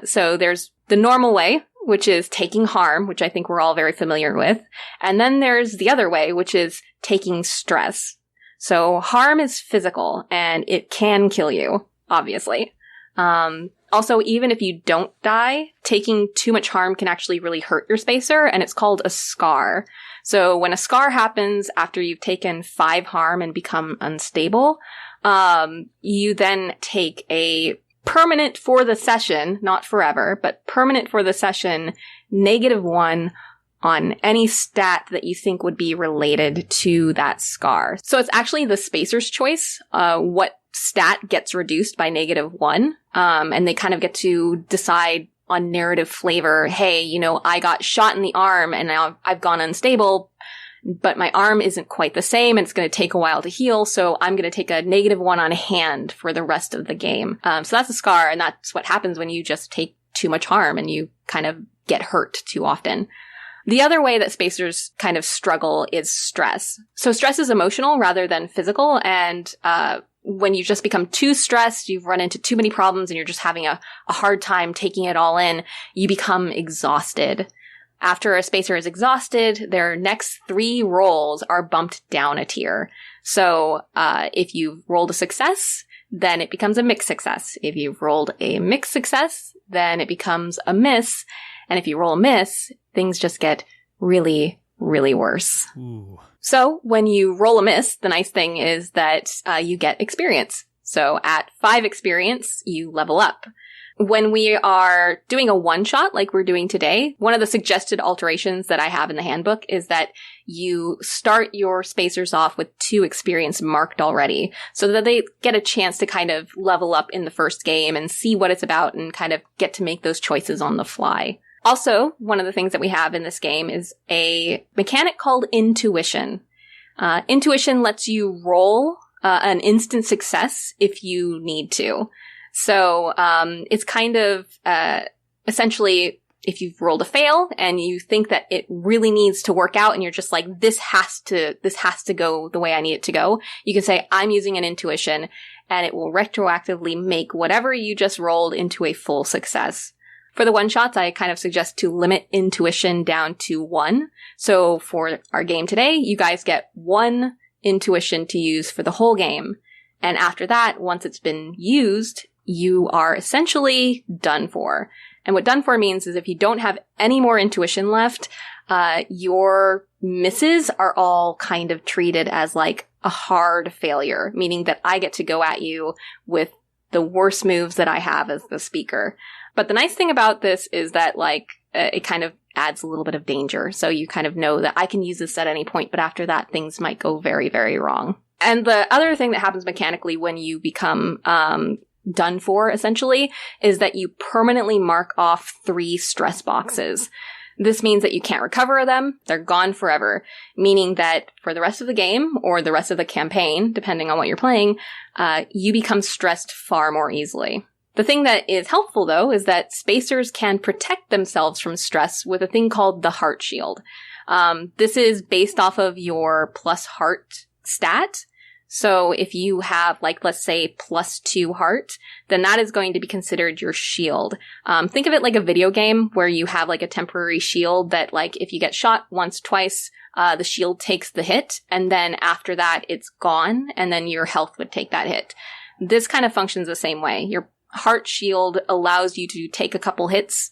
So there's the normal way, which is taking harm, which I think we're all very familiar with. And then there's the other way, which is taking stress. So harm is physical and it can kill you, obviously. Also, even if you don't die, taking too much harm can actually really hurt your spacer, and it's called a scar. So when a scar happens after you've taken 5 harm and become unstable, you then take a permanent for the session, not forever, but permanent for the session, -1 on any stat that you think would be related to that scar. So it's actually the spacer's choice, what stat gets reduced by -1. And they kind of get to decide on narrative flavor, hey, I got shot in the arm and now I've gone unstable, but my arm isn't quite the same and it's going to take a while to heal. So I'm going to take a -1 on hand for the rest of the game. So that's a scar. And that's what happens when you just take too much harm and you kind of get hurt too often. The other way that spacers kind of struggle is stress. So stress is emotional rather than physical. And, when you just become too stressed, you've run into too many problems and you're just having a hard time taking it all in, you become exhausted. After a spacer is exhausted, their next 3 rolls are bumped down a tier. So, if you've rolled a success, then it becomes a mixed success. If you've rolled a mixed success, then it becomes a miss. And if you roll a miss, things just get really, really worse. Ooh. So when you roll a miss, the nice thing is that you get experience. So at 5 experience, you level up. When we are doing a one-shot like we're doing today, one of the suggested alterations that I have in the handbook is that you start your spacers off with 2 experience marked already so that they get a chance to kind of level up in the first game and see what it's about and kind of get to make those choices on the fly. Also, one of the things that we have in this game is a mechanic called intuition. Intuition lets you roll an instant success if you need to. So it's kind of essentially if you've rolled a fail and you think that it really needs to work out and you're just like, this has to go the way I need it to go, you can say, I'm using an intuition, and it will retroactively make whatever you just rolled into a full success. For the one-shots, I kind of suggest to limit intuition down to 1. So for our game today, you guys get 1 intuition to use for the whole game. And after that, once it's been used, you are essentially done for. And what done for means is if you don't have any more intuition left, your misses are all kind of treated as like a hard failure, meaning that I get to go at you with the worst moves that I have as the speaker. But the nice thing about this is that, it kind of adds a little bit of danger. So you kind of know that I can use this at any point, but after that, things might go very, very wrong. And the other thing that happens mechanically when you become done for, essentially, is that you permanently mark off 3 stress boxes. This means that you can't recover them. They're gone forever, meaning that for the rest of the game or the rest of the campaign, depending on what you're playing, you become stressed far more easily. The thing that is helpful, though, is that spacers can protect themselves from stress with a thing called the heart shield. This is based off of your plus heart stat. So if you have, let's say, +2 heart, then that is going to be considered your shield. Think of it like a video game where you have, a temporary shield that, if you get shot once, twice, the shield takes the hit, and then after that, it's gone, and then your health would take that hit. This kind of functions the same way. Your heart shield allows you to take a couple hits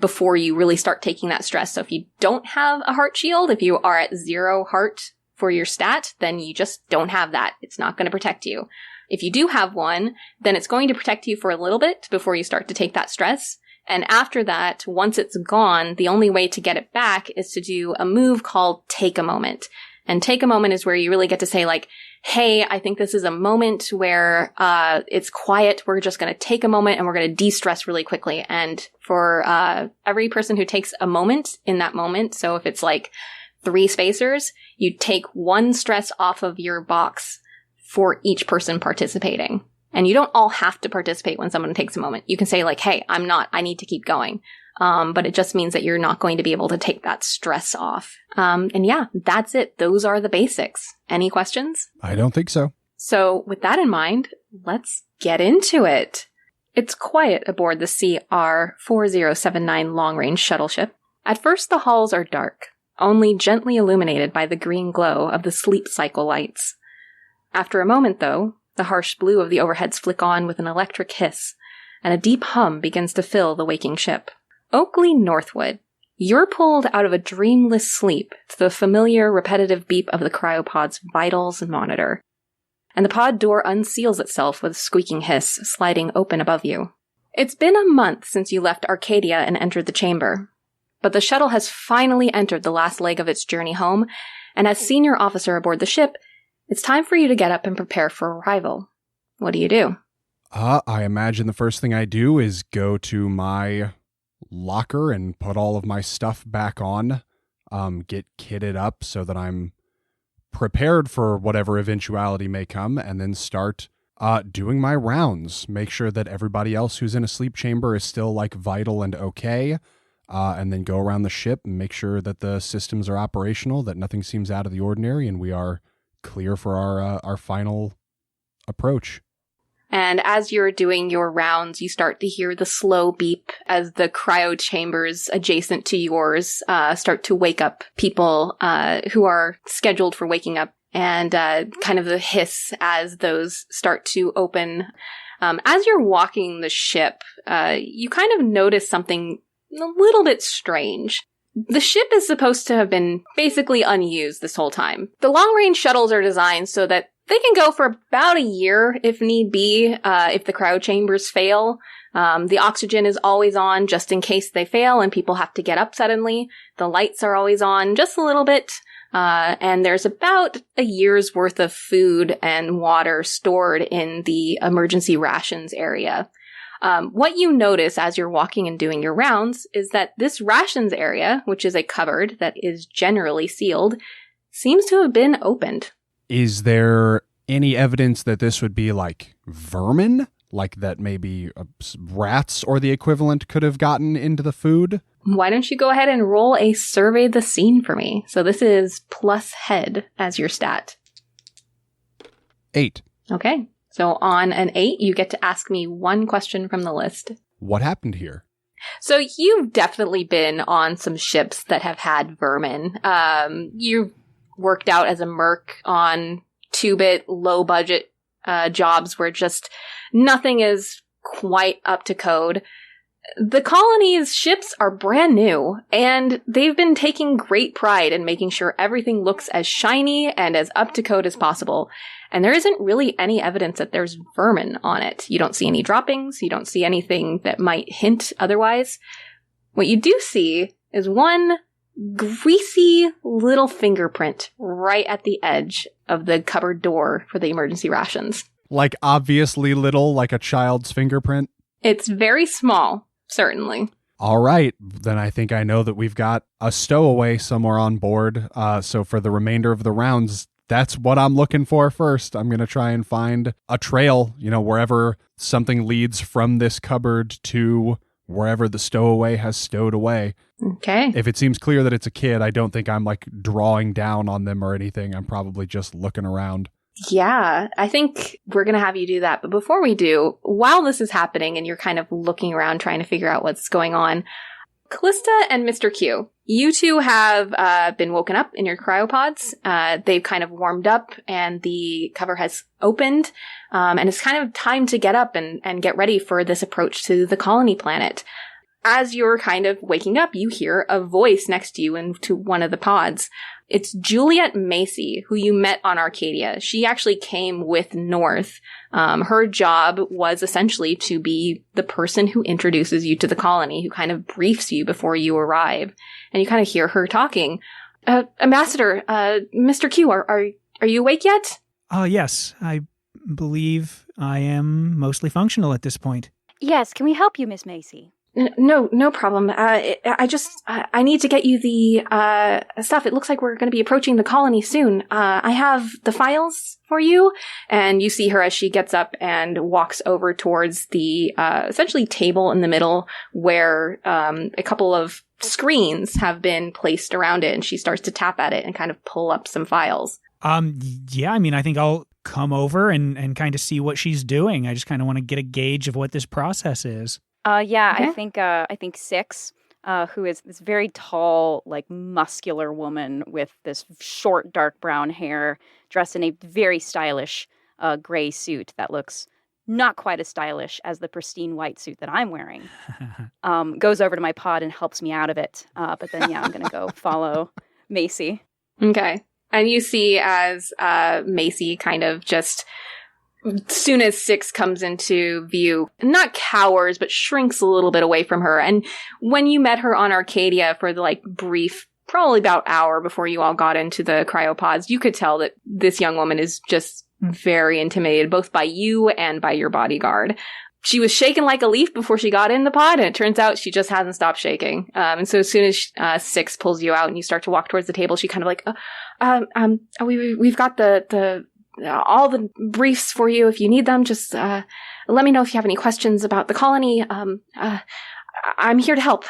before you really start taking that stress. So if you don't have a heart shield, if you are at 0 heart for your stat, then you just don't have that. It's not going to protect you. If you do have one, then it's going to protect you for a little bit before you start to take that stress. And after that, once it's gone, the only way to get it back is to do a move called Take a Moment. And Take a Moment is where you really get to say, hey, I think this is a moment where it's quiet. We're just going to take a moment and we're going to de-stress really quickly. And for every person who takes a moment in that moment, so if it's 3 spacers, you take 1 stress off of your box for each person participating. And you don't all have to participate when someone takes a moment. You can say like, hey, I need to keep going. But it just means that you're not going to be able to take that stress off. And yeah, that's it. Those are the basics. Any questions? I don't think so. So with that in mind, let's get into it. It's quiet aboard the CR-4079 long-range shuttle ship. At first, the halls are dark, only gently illuminated by the green glow of the sleep cycle lights. After a moment, though, the harsh blue of the overheads flick on with an electric hiss, and a deep hum begins to fill the waking ship. Oakley Northwood, you're pulled out of a dreamless sleep to the familiar repetitive beep of the cryopod's vitals monitor, and the pod door unseals itself with a squeaking hiss, sliding open above you. It's been a month since you left Arcadia and entered the chamber, but the shuttle has finally entered the last leg of its journey home, and as senior officer aboard the ship, it's time for you to get up and prepare for arrival. What do you do? I imagine the first thing I do is go to my locker and put all of my stuff back on, get kitted up so that I'm prepared for whatever eventuality may come, and then start doing my rounds. Make sure that everybody else who's in a sleep chamber is still like vital and okay, and then go around the ship and make sure that the systems are operational, that nothing seems out of the ordinary, and we are clear for our final approach. And as you're doing your rounds, you start to hear the slow beep as the cryo chambers adjacent to yours start to wake up people who are scheduled for waking up, and kind of the hiss as those start to open. As you're walking the ship, you kind of notice something a little bit strange. The ship is supposed to have been basically unused this whole time. The long-range shuttles are designed so that they can go for about a year if need be, if the cryo chambers fail. The oxygen is always on just in case they fail and people have to get up suddenly. The lights are always on just a little bit. And there's about a year's worth of food and water stored in the emergency rations area. What you notice as you're walking and doing your rounds is that this rations area, which is a cupboard that is generally sealed, seems to have been opened. Is there any evidence that this would be like vermin? Like that maybe rats or the equivalent could have gotten into the food? Why don't you go ahead and roll a survey the scene for me? So this is plus head as your stat. 8. Okay. So on an 8, you get to ask me one question from the list. What happened here? So you've definitely been on some ships that have had vermin. You've worked out as a merc on 2-bit, low-budget jobs where just nothing is quite up to code. The colony's ships are brand new, and they've been taking great pride in making sure everything looks as shiny and as up to code as possible. And there isn't really any evidence that there's vermin on it. You don't see any droppings. You don't see anything that might hint otherwise. What you do see is one greasy little fingerprint right at the edge of the cupboard door for the emergency rations. Like obviously little, like a child's fingerprint? It's very small, certainly. All right, then I think I know that we've got a stowaway somewhere on board. So for the remainder of the rounds, that's what I'm looking for first. I'm going to try and find a trail, wherever something leads from this cupboard to wherever the stowaway has stowed away. Okay. If it seems clear that it's a kid, I don't think I'm like drawing down on them or anything. I'm probably just looking around. Yeah, I think we're going to have you do that. But before we do, while this is happening and you're kind of looking around trying to figure out what's going on, Callista and Mr. Q, you two have been woken up in your cryopods. They've kind of warmed up and the cover has opened. And it's kind of time to get up and get ready for this approach to the colony planet. As you're kind of waking up, you hear a voice next to you into one of the pods. It's Juliet Macy, who you met on Arcadia. She actually came with North. Her job was essentially to be the person who introduces you to the colony, who kind of briefs you before you arrive. And you kind of hear her talking. Ambassador, Mr. Q, are you awake yet? Yes, I believe I am mostly functional at this point. Yes, can we help you, Miss Macy? No problem. I need to get you the stuff. It looks like we're going to be approaching the colony soon. I have the files for you. And you see her as she gets up and walks over towards the essentially table in the middle where a couple of screens have been placed around it. And she starts to tap at it and kind of pull up some files. Yeah, I mean, I think I'll come over and kind of see what she's doing. I just kind of want to get a gauge of what this process is. Yeah, Okay. I think Six, who is this very tall, like muscular woman with this short, dark brown hair, dressed in a very stylish gray suit that looks not quite as stylish as the pristine white suit that I'm wearing, goes over to my pod and helps me out of it. But then, yeah, I'm going to go follow Macy. Okay. And you see as Macy kind of just, soon as Six comes into view, not cowers, but shrinks a little bit away from her. And when you met her on Arcadia for the brief, probably about hour before you all got into the cryopods, you could tell that this young woman is just very intimidated, both by you and by your bodyguard. She was shaking like a leaf before she got in the pod, and it turns out she just hasn't stopped shaking. And so as soon as Six pulls you out and you start to walk towards the table, she kind of we've got the all the briefs for you. If you need them, just let me know if you have any questions about the colony. I'm here to help.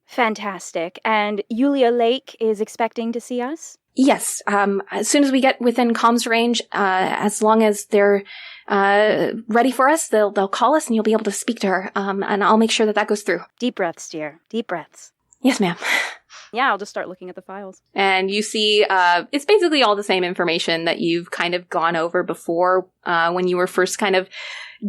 Fantastic. And Yulia Lake is expecting to see us? Yes. As soon as we get within comms range, as long as they're ready for us, they'll call us and you'll be able to speak to her. And I'll make sure that goes through. Deep breaths, dear. Deep breaths. Yes, ma'am. Yeah, I'll just start looking at the files. And you see, it's basically all the same information that you've kind of gone over before when you were first kind of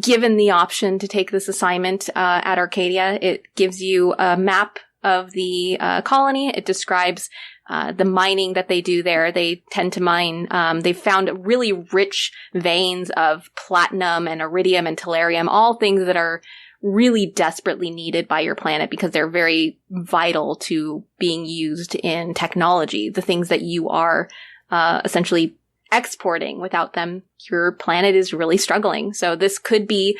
given the option to take this assignment at Arcadia. It gives you a map of the colony. It describes the mining that they do there. They tend to mine. They've found really rich veins of platinum and iridium and tellurium, all things that are really desperately needed by your planet because they're very vital to being used in technology. The things that you are essentially exporting. Without them, your planet is really struggling. So this could be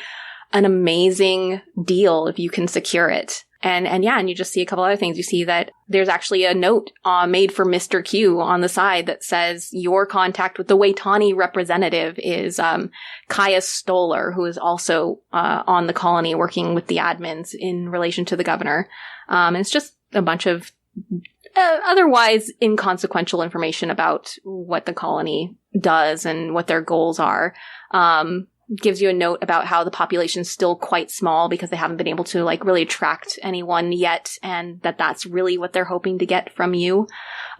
an amazing deal if you can secure it. And you just see a couple other things. You see that there's actually a note made for Mr. Q on the side that says your contact with the Waitani representative is Kaya Stoller, who is also on the colony working with the admins in relation to the governor. And it's just a bunch of otherwise inconsequential information about what the colony does and what their goals are. Gives you a note about how the population is still quite small because they haven't been able to really attract anyone yet, and that's really what they're hoping to get from you.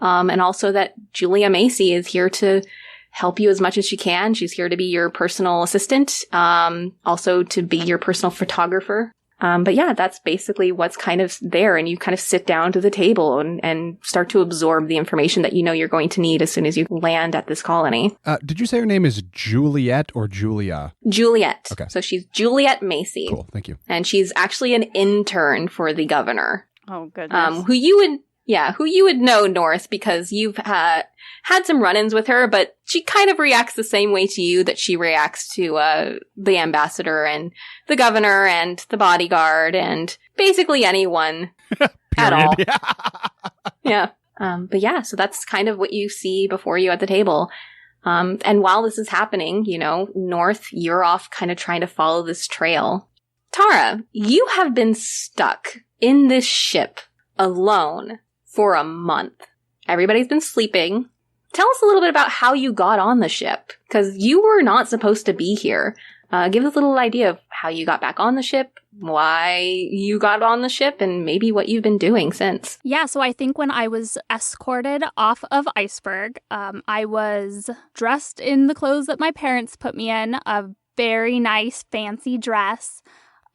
And also that Julia Macy is here to help you as much as she can. She's here to be your personal assistant, also to be your personal photographer. But yeah, that's basically what's kind of there. And you kind of sit down to the table and start to absorb the information that you know you're going to need as soon as you land at this colony. Did you say her name is Juliet or Julia? Juliet. Okay. So she's Juliet Macy. Cool. Thank you. And she's actually an intern for the governor. Oh, goodness. Who you would know, North, because you've had some run-ins with her, but she kind of reacts the same way to you that she reacts to the ambassador and the governor and the bodyguard and basically anyone at all. Yeah. But yeah, so that's kind of what you see before you at the table. And while this is happening, North, you're off kind of trying to follow this trail. Tara, you have been stuck in this ship alone for a month. Everybody's been sleeping. Tell us a little bit about how you got on the ship, because you were not supposed to be here. Give us a little idea of how you got back on the ship, why you got on the ship, and maybe what you've been doing since. Yeah, so I think when I was escorted off of Iceberg, I was dressed in the clothes that my parents put me in, a very nice, fancy dress.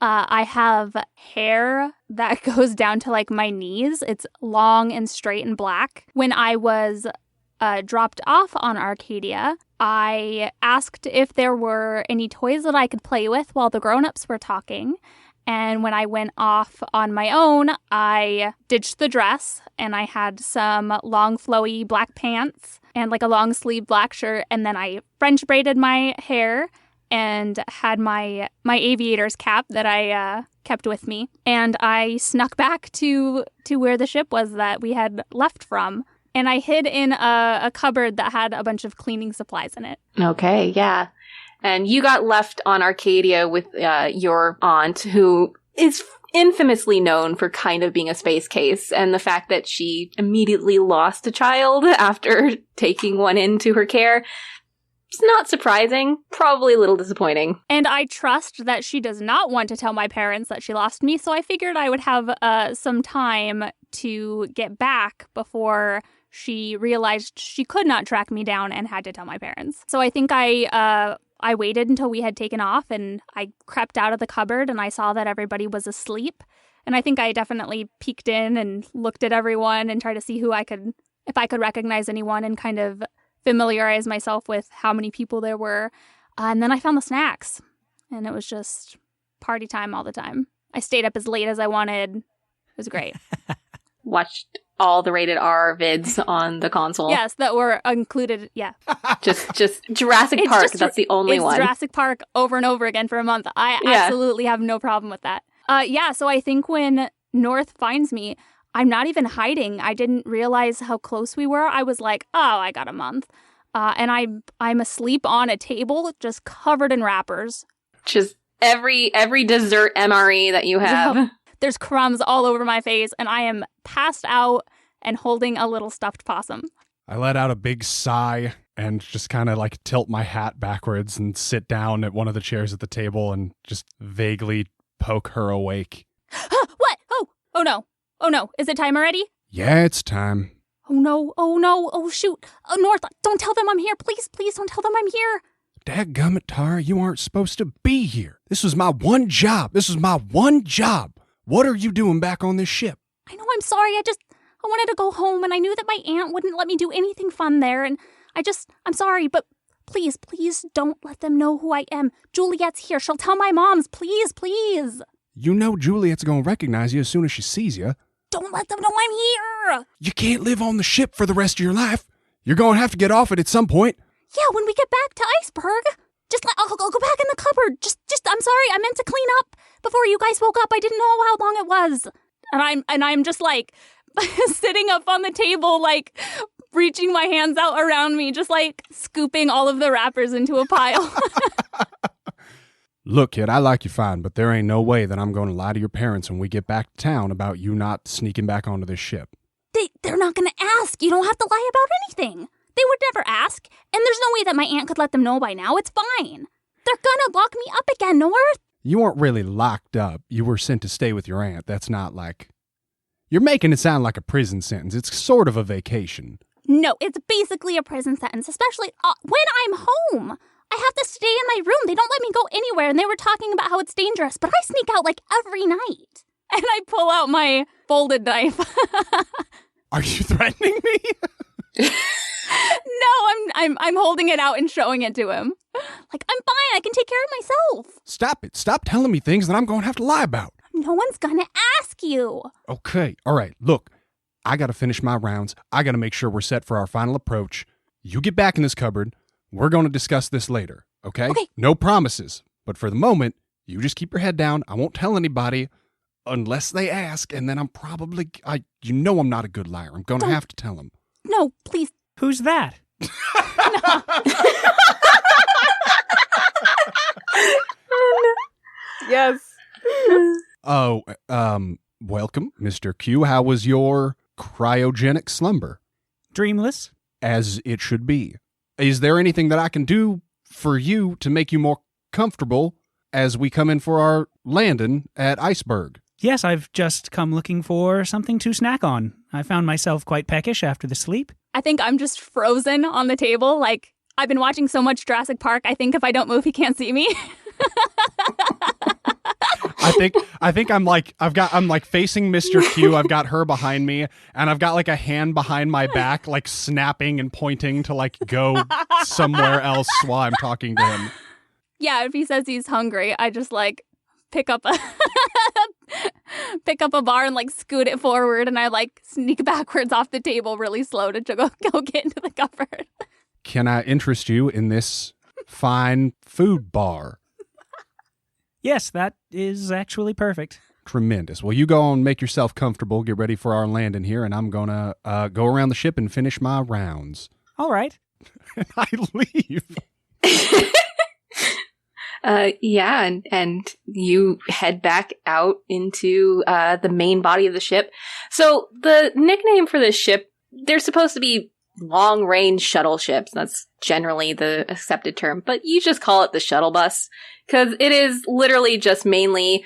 I have hair that goes down to my knees. It's long and straight and black. When I was dropped off on Arcadia, I asked if there were any toys that I could play with while the grown-ups were talking. And when I went off on my own, I ditched the dress and I had some long flowy black pants and a long sleeve black shirt. And then I French braided my hair and had my aviator's cap that I kept with me. And I snuck back to where the ship was that we had left from. And I hid in a cupboard that had a bunch of cleaning supplies in it. Okay, yeah. And you got left on Arcadia with your aunt, who is infamously known for kind of being a space case, and the fact that she immediately lost a child after taking one into her care. It's not surprising, probably a little disappointing. And I trust that she does not want to tell my parents that she lost me, so I figured I would have some time to get back before she realized she could not track me down and had to tell my parents. So I think I waited until we had taken off, and I crept out of the cupboard, and I saw that everybody was asleep. And I think I definitely peeked in and looked at everyone and tried to see if I could recognize anyone and kind of familiarize myself with how many people there were. And then I found the snacks, and it was just party time all the time. I stayed up as late as I wanted. It was great. Watched all the rated R vids on the console. Yes, that were included. Yeah. just Jurassic Park. That's the only one. Jurassic Park over and over again for a month. I absolutely have no problem with that. So I think when North finds me, I'm not even hiding. I didn't realize how close we were. I was like, oh, I got a month. And I'm asleep on a table just covered in wrappers. Just every dessert MRE that you have. There's crumbs all over my face, and I am passed out and holding a little stuffed possum. I let out a big sigh and just kind of like tilt my hat backwards and sit down at one of the chairs at the table and just vaguely poke her awake. What? Oh no. Oh no. Is it time already? Yeah, it's time. Oh no. Oh shoot. Oh, North, don't tell them I'm here. Please don't tell them I'm here. Dadgummit, Tara, you aren't supposed to be here. This was my one job. What are you doing back on this ship? I know, I'm sorry. I wanted to go home, and I knew that my aunt wouldn't let me do anything fun there, and I'm sorry, but please don't let them know who I am. Juliet's here. She'll tell my moms. Please. You know Juliet's gonna recognize you as soon as she sees you. Don't let them know I'm here. You can't live on the ship for the rest of your life. You're gonna have to get off it at some point. Yeah, when we get back to Iceberg. I'll go back in the cupboard. I'm sorry. I meant to clean up before you guys woke up. I didn't know how long it was. And I'm just like sitting up on the table, like reaching my hands out around me, just like scooping all of the wrappers into a pile. Look, kid, I like you fine, but there ain't no way that I'm going to lie to your parents when we get back to town about you not sneaking back onto this ship. They're not going to ask. You don't have to lie about anything. They would never ask, and there's no way that my aunt could let them know by now. It's fine. They're gonna lock me up again, North. You weren't really locked up. You were sent to stay with your aunt. That's not like... You're making it sound like a prison sentence. It's sort of a vacation. No, it's basically a prison sentence, especially when I'm home. I have to stay in my room. They don't let me go anywhere, and they were talking about how it's dangerous, but I sneak out like every night. And I pull out my folded knife. Are you threatening me? No, I'm holding it out and showing it to him. Like, I'm fine. I can take care of myself. Stop it. Stop telling me things that I'm going to have to lie about. No one's gonna ask you. Okay. All right. Look, I got to finish my rounds. I got to make sure we're set for our final approach. You get back in this cupboard. We're going to discuss this later. Okay? No promises. But for the moment, you just keep your head down. I won't tell anybody unless they ask. And then I'm probably, I'm not a good liar. I'm going to have to tell them. No, please. Who's that? Yes. Oh, welcome, Mr. Q. How was your cryogenic slumber? Dreamless? As it should be. Is there anything that I can do for you to make you more comfortable as we come in for our landing at Iceberg? Yes, I've just come looking for something to snack on. I found myself quite peckish after the sleep. I think I'm just frozen on the table. Like, I've been watching so much Jurassic Park, I think if I don't move, he can't see me. I think I'm like facing Mr. Q. I've got her behind me, and I've got like a hand behind my back, like snapping and pointing to like go somewhere else while I'm talking to him. Yeah, if he says he's hungry, I just like pick up a bar and like scoot it forward, and I like sneak backwards off the table really slow to go get into the cupboard. Can I interest you in this fine food bar. Yes, that is actually perfect. Tremendous. Well, you go and make yourself comfortable, get ready for our landing here, and I'm going to go around the ship and finish my rounds. All right. And I leave. And you head back out into the main body of the ship. So the nickname for this ship, they're supposed to be long-range shuttle ships. That's generally the accepted term, but you just call it the shuttle bus because it is literally just mainly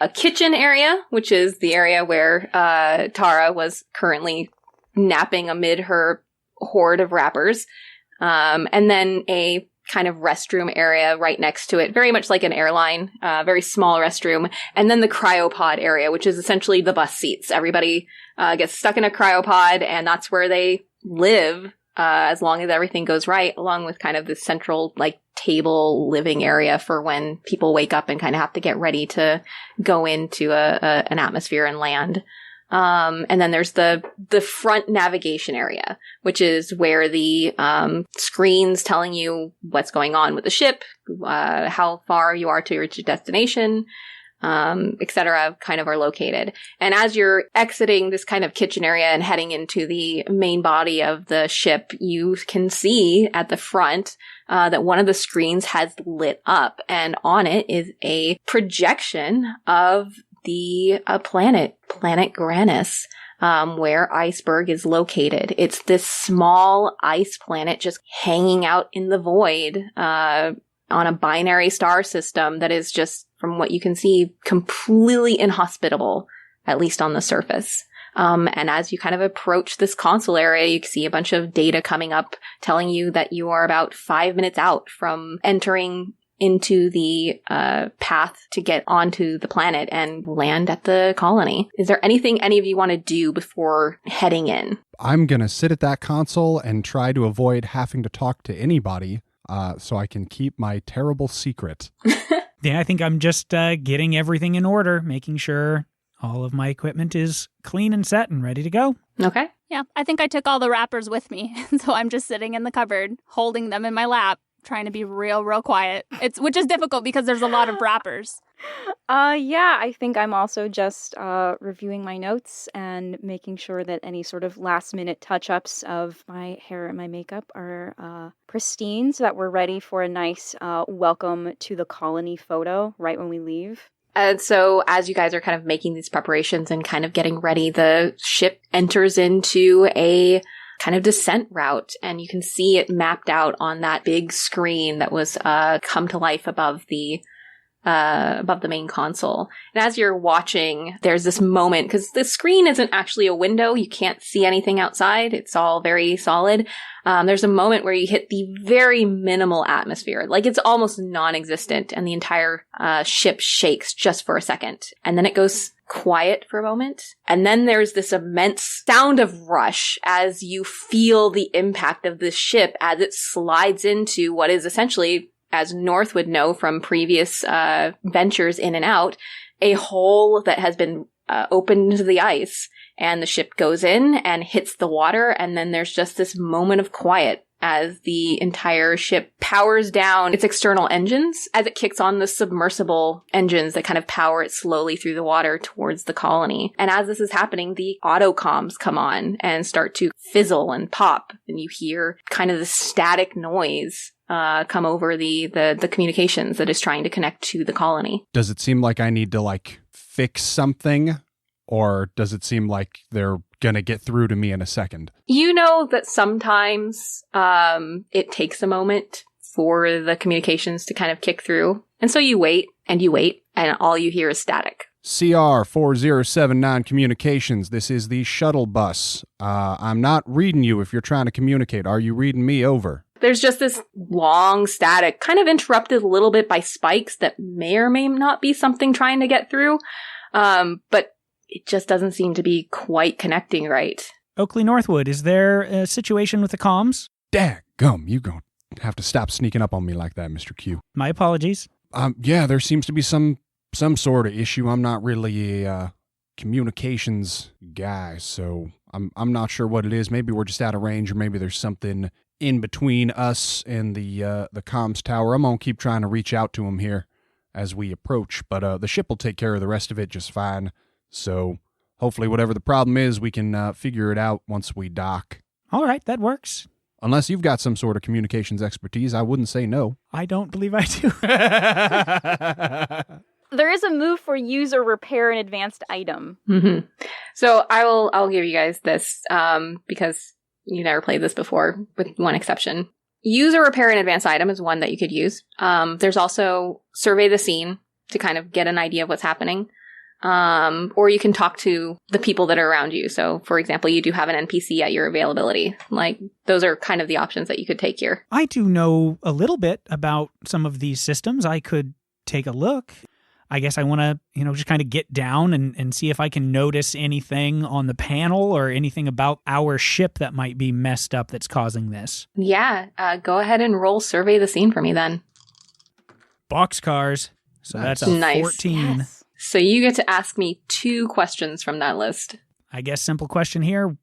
a kitchen area, which is the area where Tara was currently napping amid her horde of wrappers. And then a kind of restroom area right next to it, very much like an airline, very small restroom. And then the cryopod area, which is essentially the bus seats. Everybody gets stuck in a cryopod, and that's where they live as long as everything goes right, along with kind of the central like table living area for when people wake up and kind of have to get ready to go into an atmosphere and land. And then there's the front navigation area, which is where the screens telling you what's going on with the ship, how far you are to reach your destination, etc., kind of are located. And as you're exiting this kind of kitchen area and heading into the main body of the ship, you can see at the front that one of the screens has lit up, and on it is a projection of the planet Granus, where Iceberg is located. It's this small ice planet just hanging out in the void on a binary star system that is just, from what you can see, completely inhospitable, at least on the surface. And as you kind of approach this console area, you can see a bunch of data coming up telling you that you are about 5 minutes out from entering into the path to get onto the planet and land at the colony. Is there anything any of you want to do before heading in? I'm going to sit at that console and try to avoid having to talk to anybody so I can keep my terrible secret. Yeah, I think I'm just getting everything in order, making sure all of my equipment is clean and set and ready to go. Okay. Yeah, I think I took all the wrappers with me, so I'm just sitting in the cupboard, holding them in my lap, trying to be real quiet. Which is difficult because there's a lot of wrappers. Yeah, I think I'm also just reviewing my notes and making sure that any sort of last-minute touch-ups of my hair and my makeup are pristine so that we're ready for a nice welcome to the colony photo right when we leave. And so as you guys are kind of making these preparations and kind of getting ready, the ship enters into a kind of descent route, and you can see it mapped out on that big screen that was come to life above the main console. And as you're watching, there's this moment, because the screen isn't actually a window, you can't see anything outside, it's all very solid. There's a moment where you hit the very minimal atmosphere, like it's almost non-existent, and the entire ship shakes just for a second. And then it goes quiet for a moment. And then there's this immense sound of rush as you feel the impact of the ship as it slides into what is essentially, as North would know from previous ventures in and out, a hole that has been opened into the ice. And the ship goes in and hits the water, and then there's just this moment of quiet as the entire ship powers down its external engines as it kicks on the submersible engines that kind of power it slowly through the water towards the colony. And as this is happening, the autocoms come on and start to fizzle and pop, and you hear kind of the static noise come over the communications that is trying to connect to the colony. Does it seem like I need to, like, fix something? Or does it seem like they're going to get through to me in a second? You know that sometimes it takes a moment for the communications to kind of kick through. And so you wait, and all you hear is static. CR 4079 Communications, this is the shuttle bus. I'm not reading you if you're trying to communicate. Are you reading me? Over. There's just this long static, kind of interrupted a little bit by spikes that may or may not be something trying to get through. But it just doesn't seem to be quite connecting right. Oakley Northwood, is there a situation with the comms? Daggum, you gonna have to stop sneaking up on me like that, Mr. Q. My apologies. Yeah, there seems to be some sort of issue. I'm not really a communications guy, so I'm not sure what it is. Maybe we're just out of range, or maybe there's something in between us and the comms tower. I'm going to keep trying to reach out to him here as we approach, but the ship will take care of the rest of it just fine. So hopefully whatever the problem is, we can figure it out once we dock. All right, that works. Unless you've got some sort of communications expertise, I wouldn't say no. I don't believe I do. There is a move for user repair an advanced item. Mm-hmm. So I'll give you guys this because you never played this before, with one exception. User repair an advanced item is one that you could use. There's also survey the scene to kind of get an idea of what's happening. Or you can talk to the people that are around you. So, for example, you do have an NPC at your availability. Like, those are kind of the options that you could take here. I do know a little bit about some of these systems. I could take a look. I guess I want to, just kind of get down and see if I can notice anything on the panel or anything about our ship that might be messed up that's causing this. Yeah, go ahead and roll survey the scene for me then. Boxcars. So that's a Nice. 14. Yes. So you get to ask me 2 questions from that list. I guess simple question here.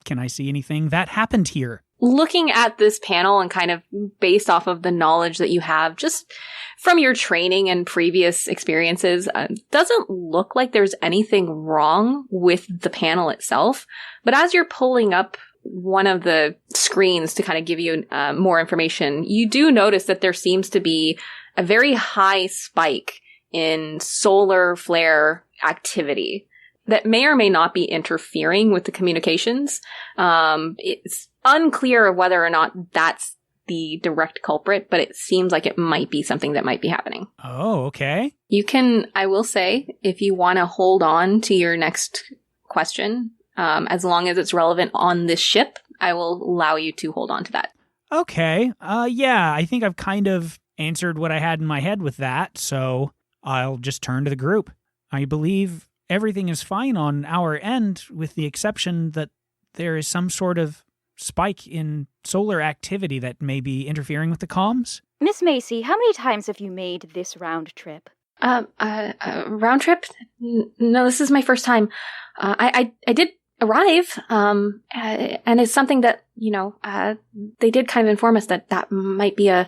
Can I see anything that happened here? Looking at this panel and kind of based off of the knowledge that you have just from your training and previous experiences, doesn't look like there's anything wrong with the panel itself. But as you're pulling up one of the screens to kind of give you more information, you do notice that there seems to be a very high spike in solar flare activity that may or may not be interfering with the communications. It's unclear whether or not that's the direct culprit, but it seems like it might be something that might be happening. Oh, okay. You can, I will say, if you want to hold on to your next question, as long as it's relevant on this ship, I will allow you to hold on to that. Okay. Yeah, I think I've kind of answered what I had in my head with that, so I'll just turn to the group. I believe everything is fine on our end, with the exception that there is some sort of spike in solar activity that may be interfering with the comms. Miss Macy, how many times have you made this round trip? Round trip? No, this is my first time. I did arrive, and it's something that, they did kind of inform us that might be an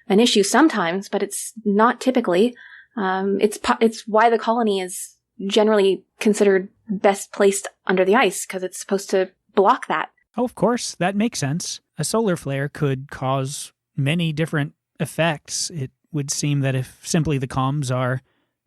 issue sometimes, but it's not typically. It's why the colony is generally considered best placed under the ice, because it's supposed to block that. Oh, of course, that makes sense. A solar flare could cause many different effects. It would seem that if simply the comms are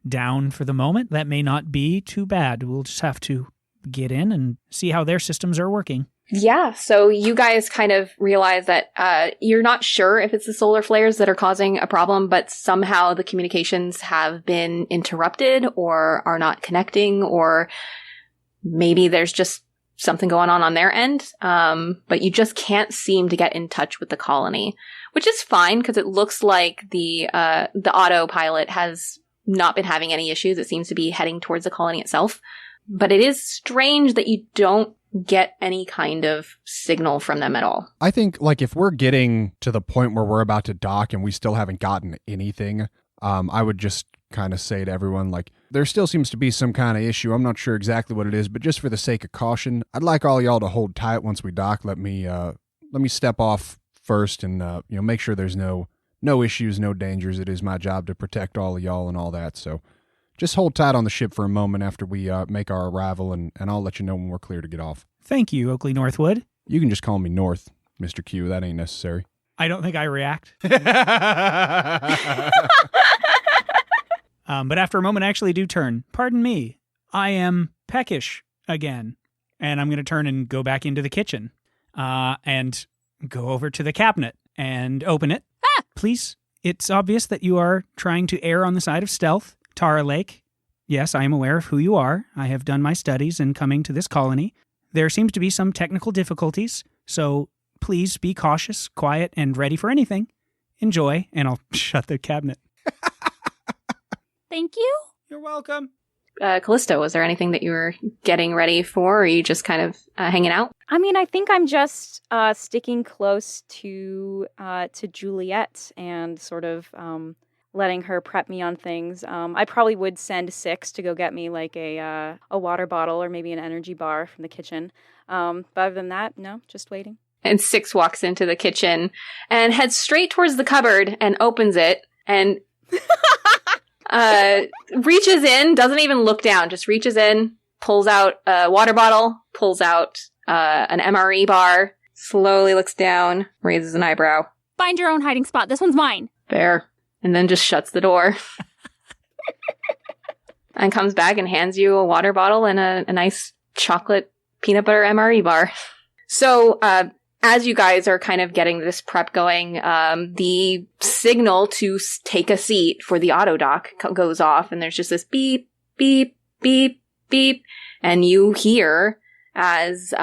down for the moment, that may not be too bad. We'll just have to get in and see how their systems are working. Yeah, so you guys kind of realize that you're not sure if it's the solar flares that are causing a problem, but somehow the communications have been interrupted or are not connecting, or maybe there's just something going on their end, but you just can't seem to get in touch with the colony, which is fine because it looks like the autopilot has not been having any issues. It seems to be heading towards the colony itself, but it is strange that you don't get any kind of signal from them at all. I think, if we're getting to the point where we're about to dock and we still haven't gotten anything, I would just kind of say to everyone, there still seems to be some kind of issue. I'm not sure exactly what it is, but just for the sake of caution, I'd like all y'all to hold tight once we dock. Let me step off first and make sure there's no issues, no dangers. It is my job to protect all of y'all and all that. So just hold tight on the ship for a moment after we make our arrival, and I'll let you know when we're clear to get off. Thank you, Oakley Northwood. You can just call me North, Mr. Q. That ain't necessary. I don't think I react. But after a moment, I actually do turn. Pardon me. I am peckish again. And I'm going to turn and go back into the kitchen and go over to the cabinet and open it. Ah! Please. It's obvious that you are trying to err on the side of stealth. Tara Lake. Yes, I am aware of who you are. I have done my studies in coming to this colony. There seems to be some technical difficulties, so please be cautious, quiet, and ready for anything. Enjoy, and I'll shut the cabinet. Thank you. You're welcome. Callisto, was there anything that you were getting ready for, or are you just kind of hanging out? I mean, I think I'm just sticking close to Juliet and sort of letting her prep me on things. I probably would send Six to go get me a water bottle or maybe an energy bar from the kitchen. But other than that, no, just waiting. And Six walks into the kitchen and heads straight towards the cupboard and opens it and reaches in, doesn't even look down, just reaches in, pulls out a water bottle, pulls out an MRE bar, slowly looks down, raises an eyebrow. Find your own hiding spot. This one's mine. Fair. And then just shuts the door. And comes back and hands you a water bottle and a nice chocolate peanut butter MRE bar. So, as you guys are kind of getting this prep going, the signal to take a seat for the auto dock goes off, and there's just this beep, beep, beep, beep, and you hear as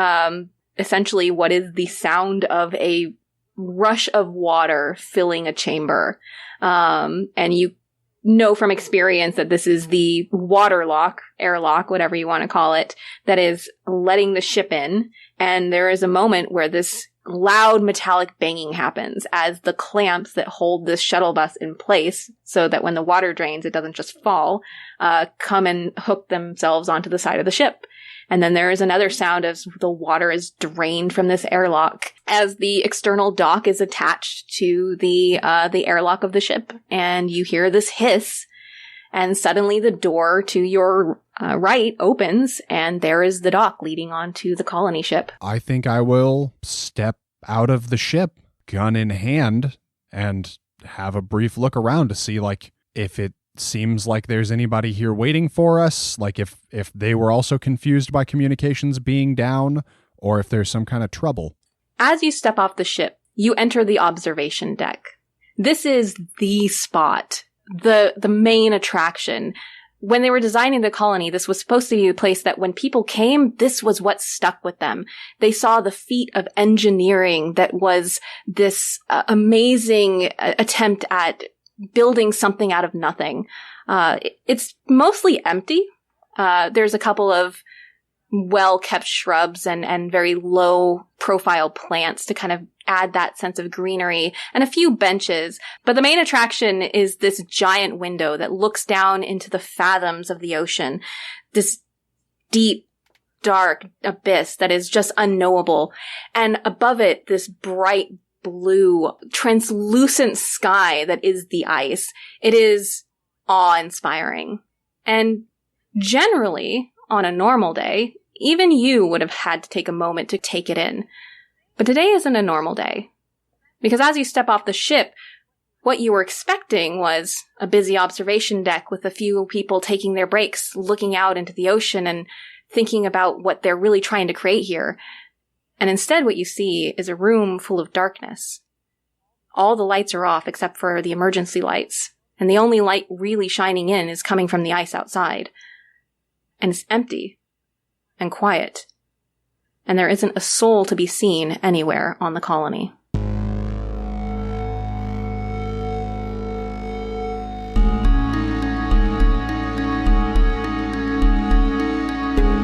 essentially what is the sound of a rush of water filling a chamber. And you know from experience that this is the water lock, airlock, whatever you want to call it, that is letting the ship in. And there is a moment where this loud metallic banging happens as the clamps that hold this shuttle bus in place so that when the water drains, it doesn't just fall, come and hook themselves onto the side of the ship. And then there is another sound as the water is drained from this airlock as the external dock is attached to the airlock of the ship. And you hear this hiss, and suddenly the door to your right opens, and there is the dock leading onto the colony ship. I think I will step out of the ship, gun in hand, and have a brief look around to see, like, if it seems like there's anybody here waiting for us, like if they were also confused by communications being down, or if there's some kind of trouble. As you step off the ship, you enter the observation deck. This is the spot, the main attraction. When they were designing the colony, this was supposed to be the place that when people came, this was what stuck with them. They saw the feat of engineering that was this amazing attempt at building something out of nothing. It's mostly empty. There's a couple of well-kept shrubs and very low-profile plants to kind of add that sense of greenery, and a few benches. But the main attraction is this giant window that looks down into the fathoms of the ocean. This deep, dark abyss that is just unknowable. And above it, this bright blue, translucent sky that is the ice. It is awe-inspiring. And generally, on a normal day, even you would have had to take a moment to take it in. But today isn't a normal day. Because as you step off the ship, what you were expecting was a busy observation deck with a few people taking their breaks, looking out into the ocean and thinking about what they're really trying to create here. And instead what you see is a room full of darkness. All the lights are off except for the emergency lights, and the only light really shining in is coming from the ice outside. And it's empty and quiet. And there isn't a soul to be seen anywhere on the colony.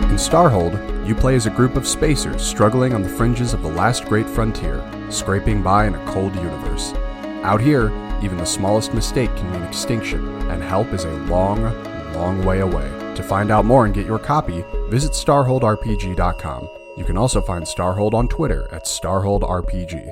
In Starhold, you play as a group of spacers struggling on the fringes of the last great frontier, scraping by in a cold universe. Out here, even the smallest mistake can mean extinction, and help is a long, long way away. To find out more and get your copy, visit StarholdRPG.com. You can also find Starhold on Twitter at StarholdRPG.